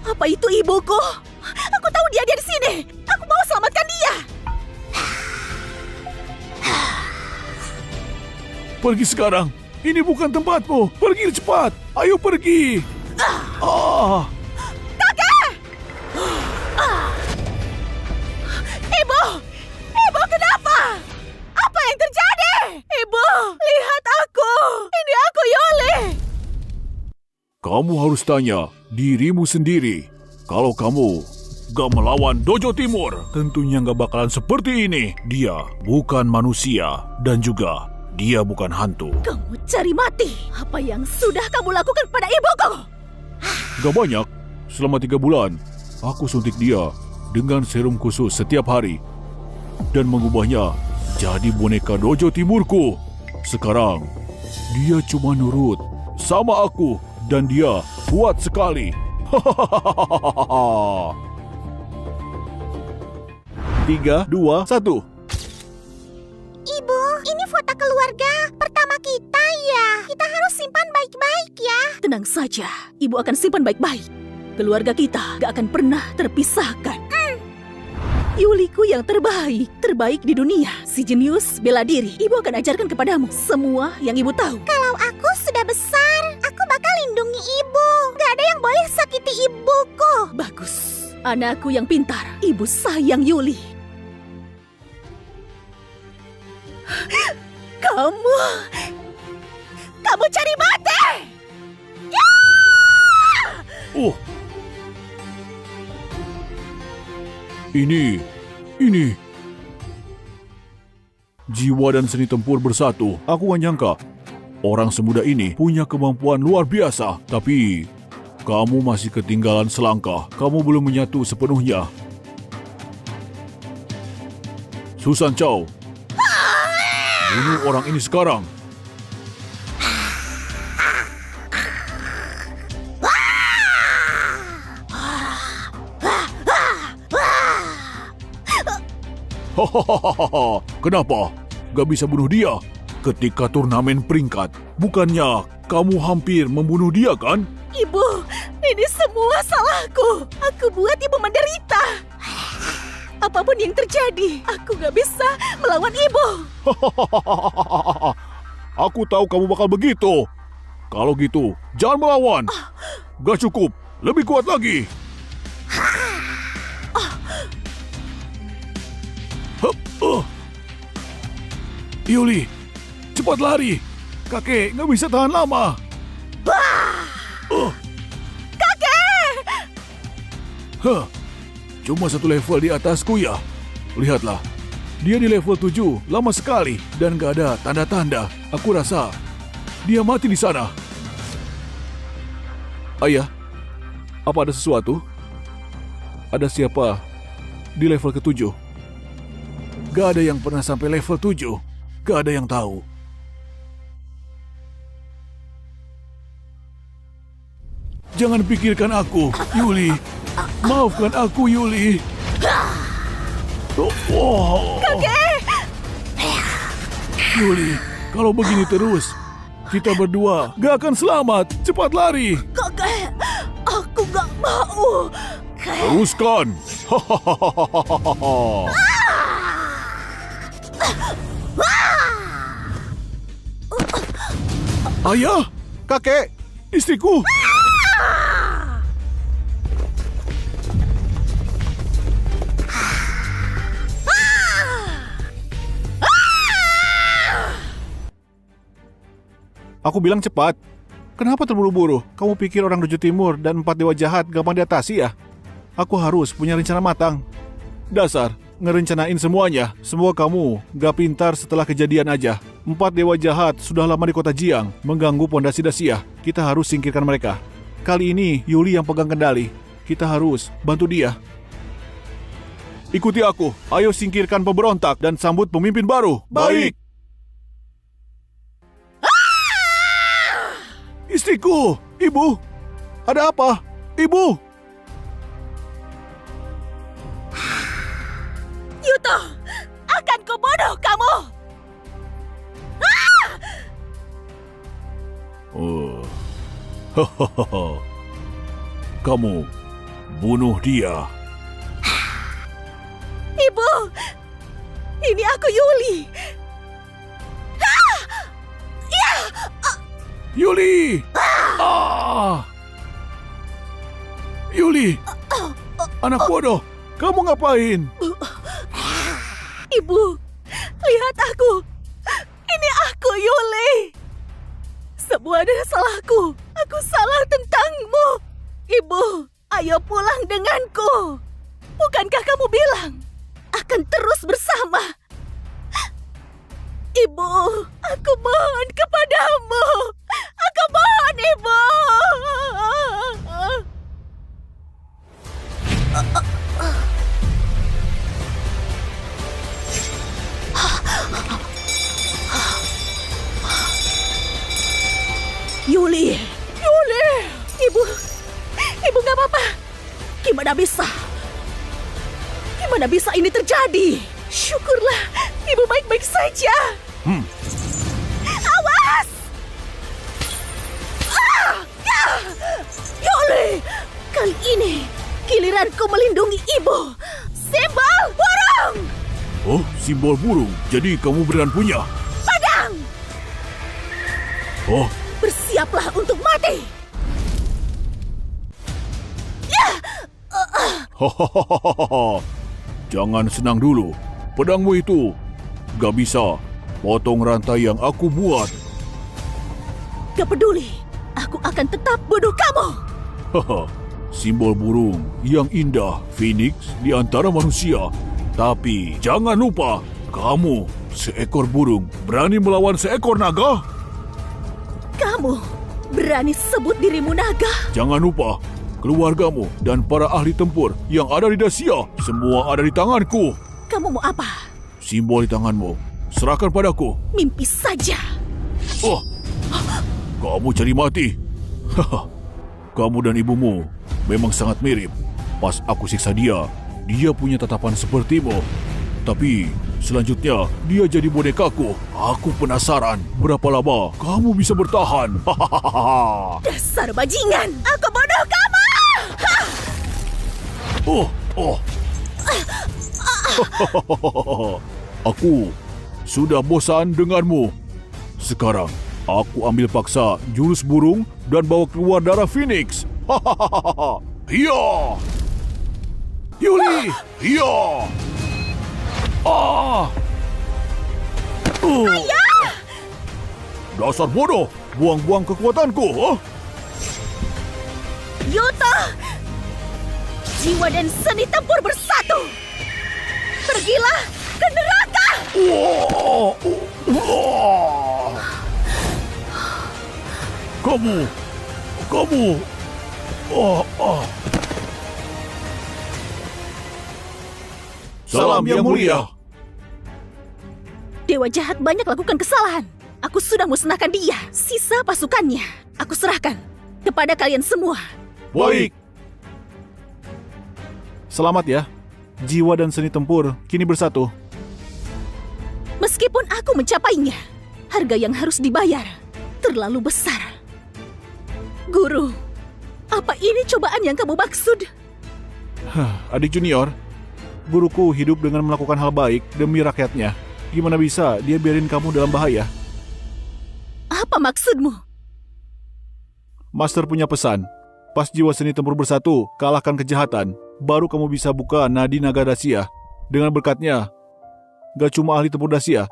Apa itu ibuku? Aku tahu dia di sini. Aku mau selamatkan dia. Pergi sekarang. Ini bukan tempatmu. Pergi cepat. Ayo pergi. Ah. Ibu, kenapa? Apa yang terjadi? Ibu, lihat aku. Ini aku, Yuli. Kamu harus tanya dirimu sendiri. Kalau kamu gak melawan Dojo Timur, tentunya gak bakalan seperti ini. Dia bukan manusia dan juga dia bukan hantu. Kamu cari mati. Apa yang sudah kamu lakukan pada ibuku? Gak banyak. Selama 3 bulan, aku suntik dia dengan serum khusus setiap hari dan mengubahnya jadi boneka Dojo Timurku. Sekarang, dia cuma nurut sama aku dan dia kuat sekali. Hahaha. 3, 2, 1. Ibu, ini foto keluarga pertama kita ya. Kita harus simpan baik-baik ya. Tenang saja, ibu akan simpan baik-baik. Keluarga kita gak akan pernah terpisahkan. Yuliku yang terbaik di dunia. Si jenius bela diri. Ibu akan ajarkan kepadamu semua yang ibu tahu. Kalau aku sudah besar, aku bakal lindungi ibu. Gak ada yang boleh sakiti ibuku. Bagus, anakku yang pintar. Ibu sayang Yuli. Kamu cari mati! Ya! Oh. Ini. Jiwa dan seni tempur bersatu. Aku gak nyangka Orang semuda ini punya kemampuan luar biasa, tapi kamu masih ketinggalan selangkah. Kamu belum menyatu sepenuhnya. Susan Chow, bunuh orang ini sekarang. Hahaha, kenapa? Gak bisa bunuh dia? Ketika turnamen peringkat, bukannya kamu hampir membunuh dia kan? Ibu, ini semua salahku. Aku buat ibu menderita. Apapun yang terjadi, aku gak bisa melawan ibu. Aku tahu kamu bakal begitu. Kalau gitu, jangan melawan. Gak cukup, lebih kuat lagi. Yuli, cepat lari. Kakek nggak bisa tahan lama. Kakek! Cuma satu level di atasku ya. Lihatlah, dia di level 7, lama sekali. Dan nggak ada tanda-tanda. Aku rasa dia mati di sana. Ayah, apa ada sesuatu? Ada siapa di level ke-7? Gak ada yang pernah sampai level 7. Gak ada yang tahu. Jangan pikirkan aku, Yuli. Maafkan aku, Yuli. Kakek! Yuli, kalau begini terus, kita berdua gak akan selamat. Cepat lari. Kakek! Aku gak mau. Teruskan. Ayah, Kakek, istriku. aku bilang cepat. Kenapa terburu-buru? Kamu pikir orang Dojo Timur dan 4 dewa jahat gampang diatasi ya? Aku harus punya rencana matang. Dasar, ngerencanain semuanya. Semua kamu gak pintar setelah kejadian aja. 4 dewa jahat sudah lama di kota Jiang, mengganggu pondasi Dasia. Kita harus singkirkan mereka. Kali ini Yuli yang pegang kendali. Kita harus bantu dia. Ikuti aku. Ayo singkirkan pemberontak dan sambut pemimpin baru. Baik. Istriku, ibu. Ada apa? Ibu. Yuto, akan kubunuh kamu. Kamu bunuh dia. Ibu, ini aku Yuli. Yuli! Yuli! Anak bodoh, kamu ngapain? Ibu, lihat aku. Ini aku, Yuli. Semua adalah salahku. Aku salah tentangmu. Ibu, ayo pulang denganku. Bukankah kamu bilang akan terus bersama? Ibu, aku mohon kepadamu. Aku mohon, Ibu. Yuli, Ibu gak apa-apa. Gimana bisa ini terjadi? Syukurlah, Ibu baik-baik saja. Awas! Yuli, kali ini giliranku melindungi Ibu. Simbol burung! Oh, simbol burung. Jadi kamu beneran punya? Padang! Oh, Bersiaplah untuk mati. hahaha. Jangan senang dulu. Pedangmu itu gak bisa potong rantai yang aku buat. Gak peduli, aku akan tetap bunuh kamu. Haha. Simbol burung yang indah, Phoenix di antara manusia. Tapi jangan lupa, kamu seekor burung berani melawan seekor naga? Kamu berani sebut dirimu naga? Jangan lupa, keluargamu dan para ahli tempur yang ada di Dacia semua ada di tanganku. Kamu mau apa? Simbol di tanganmu, serahkan padaku. Mimpi saja. Oh, kamu cari mati. Haha, kamu dan ibumu memang sangat mirip. Pas aku siksa dia, dia punya tatapan sepertimu. Tapi selanjutnya dia jadi bonekaku. Aku penasaran berapa lama kamu bisa bertahan. Hahaha. Dasar bajingan! Aku bunuh kamu! Oh. Aku sudah bosan denganmu. Sekarang aku ambil paksa jurus burung dan bawa keluar darah Phoenix. Hahaha. Hiya! Yuli! Hiya! Dasar bodoh, buang-buang kekuatanku. Huh? Yuta! Jiwa dan seni tempur bersatu! Pergilah ke neraka! Kamu. Salam yang mulia. Dewa jahat banyak lakukan kesalahan. Aku sudah musnahkan dia. Sisa pasukannya aku serahkan kepada kalian semua. Baik. Selamat ya. Jiwa dan seni tempur kini bersatu. Meskipun aku mencapainya, harga yang harus dibayar terlalu besar. Guru, apa ini cobaan yang kamu maksud? Adik junior, guruku hidup dengan melakukan hal baik demi rakyatnya. Gimana bisa dia biarin kamu dalam bahaya? Apa maksudmu? Master punya pesan. Pas jiwa seni tempur bersatu, kalahkan kejahatan. Baru kamu bisa buka nadi naga Dacia. Dengan berkatnya, gak cuma ahli tempur Dacia,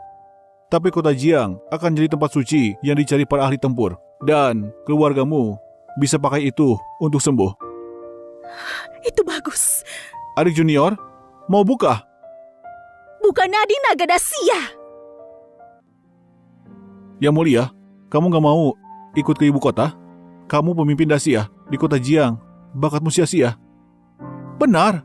tapi kota Jiang akan jadi tempat suci yang dicari para ahli tempur. Dan keluargamu bisa pakai itu untuk sembuh. Itu bagus. Adik junior, mau buka? Bukan nadi naga Dacia. Yang mulia, kamu gak mau ikut ke ibu kota? Kamu pemimpin Dacia di kota Jiang. Bakatmu sia-sia. Benar.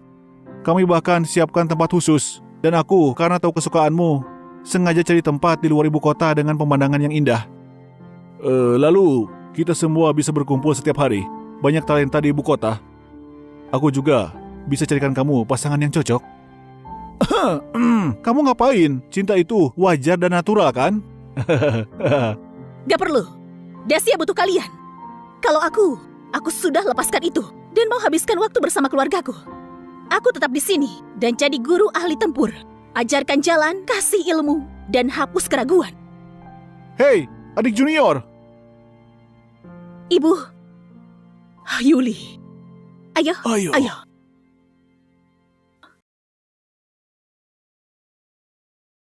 Kami bahkan siapkan tempat khusus. Dan aku, karena tahu kesukaanmu, sengaja cari tempat di luar ibu kota dengan pemandangan yang indah. Lalu, kita semua bisa berkumpul setiap hari. Banyak talenta di ibu kota. Aku juga bisa carikan kamu pasangan yang cocok. Kamu ngapain? Cinta itu wajar dan natural kan? Gak perlu. Dacia butuh kalian. Kalau aku sudah lepaskan itu dan mau habiskan waktu bersama keluargaku. Aku tetap di sini dan jadi guru ahli tempur. Ajarkan jalan, kasih ilmu, dan hapus keraguan. Hei, adik junior. Ibu. Yuli. Ayo. Ayo.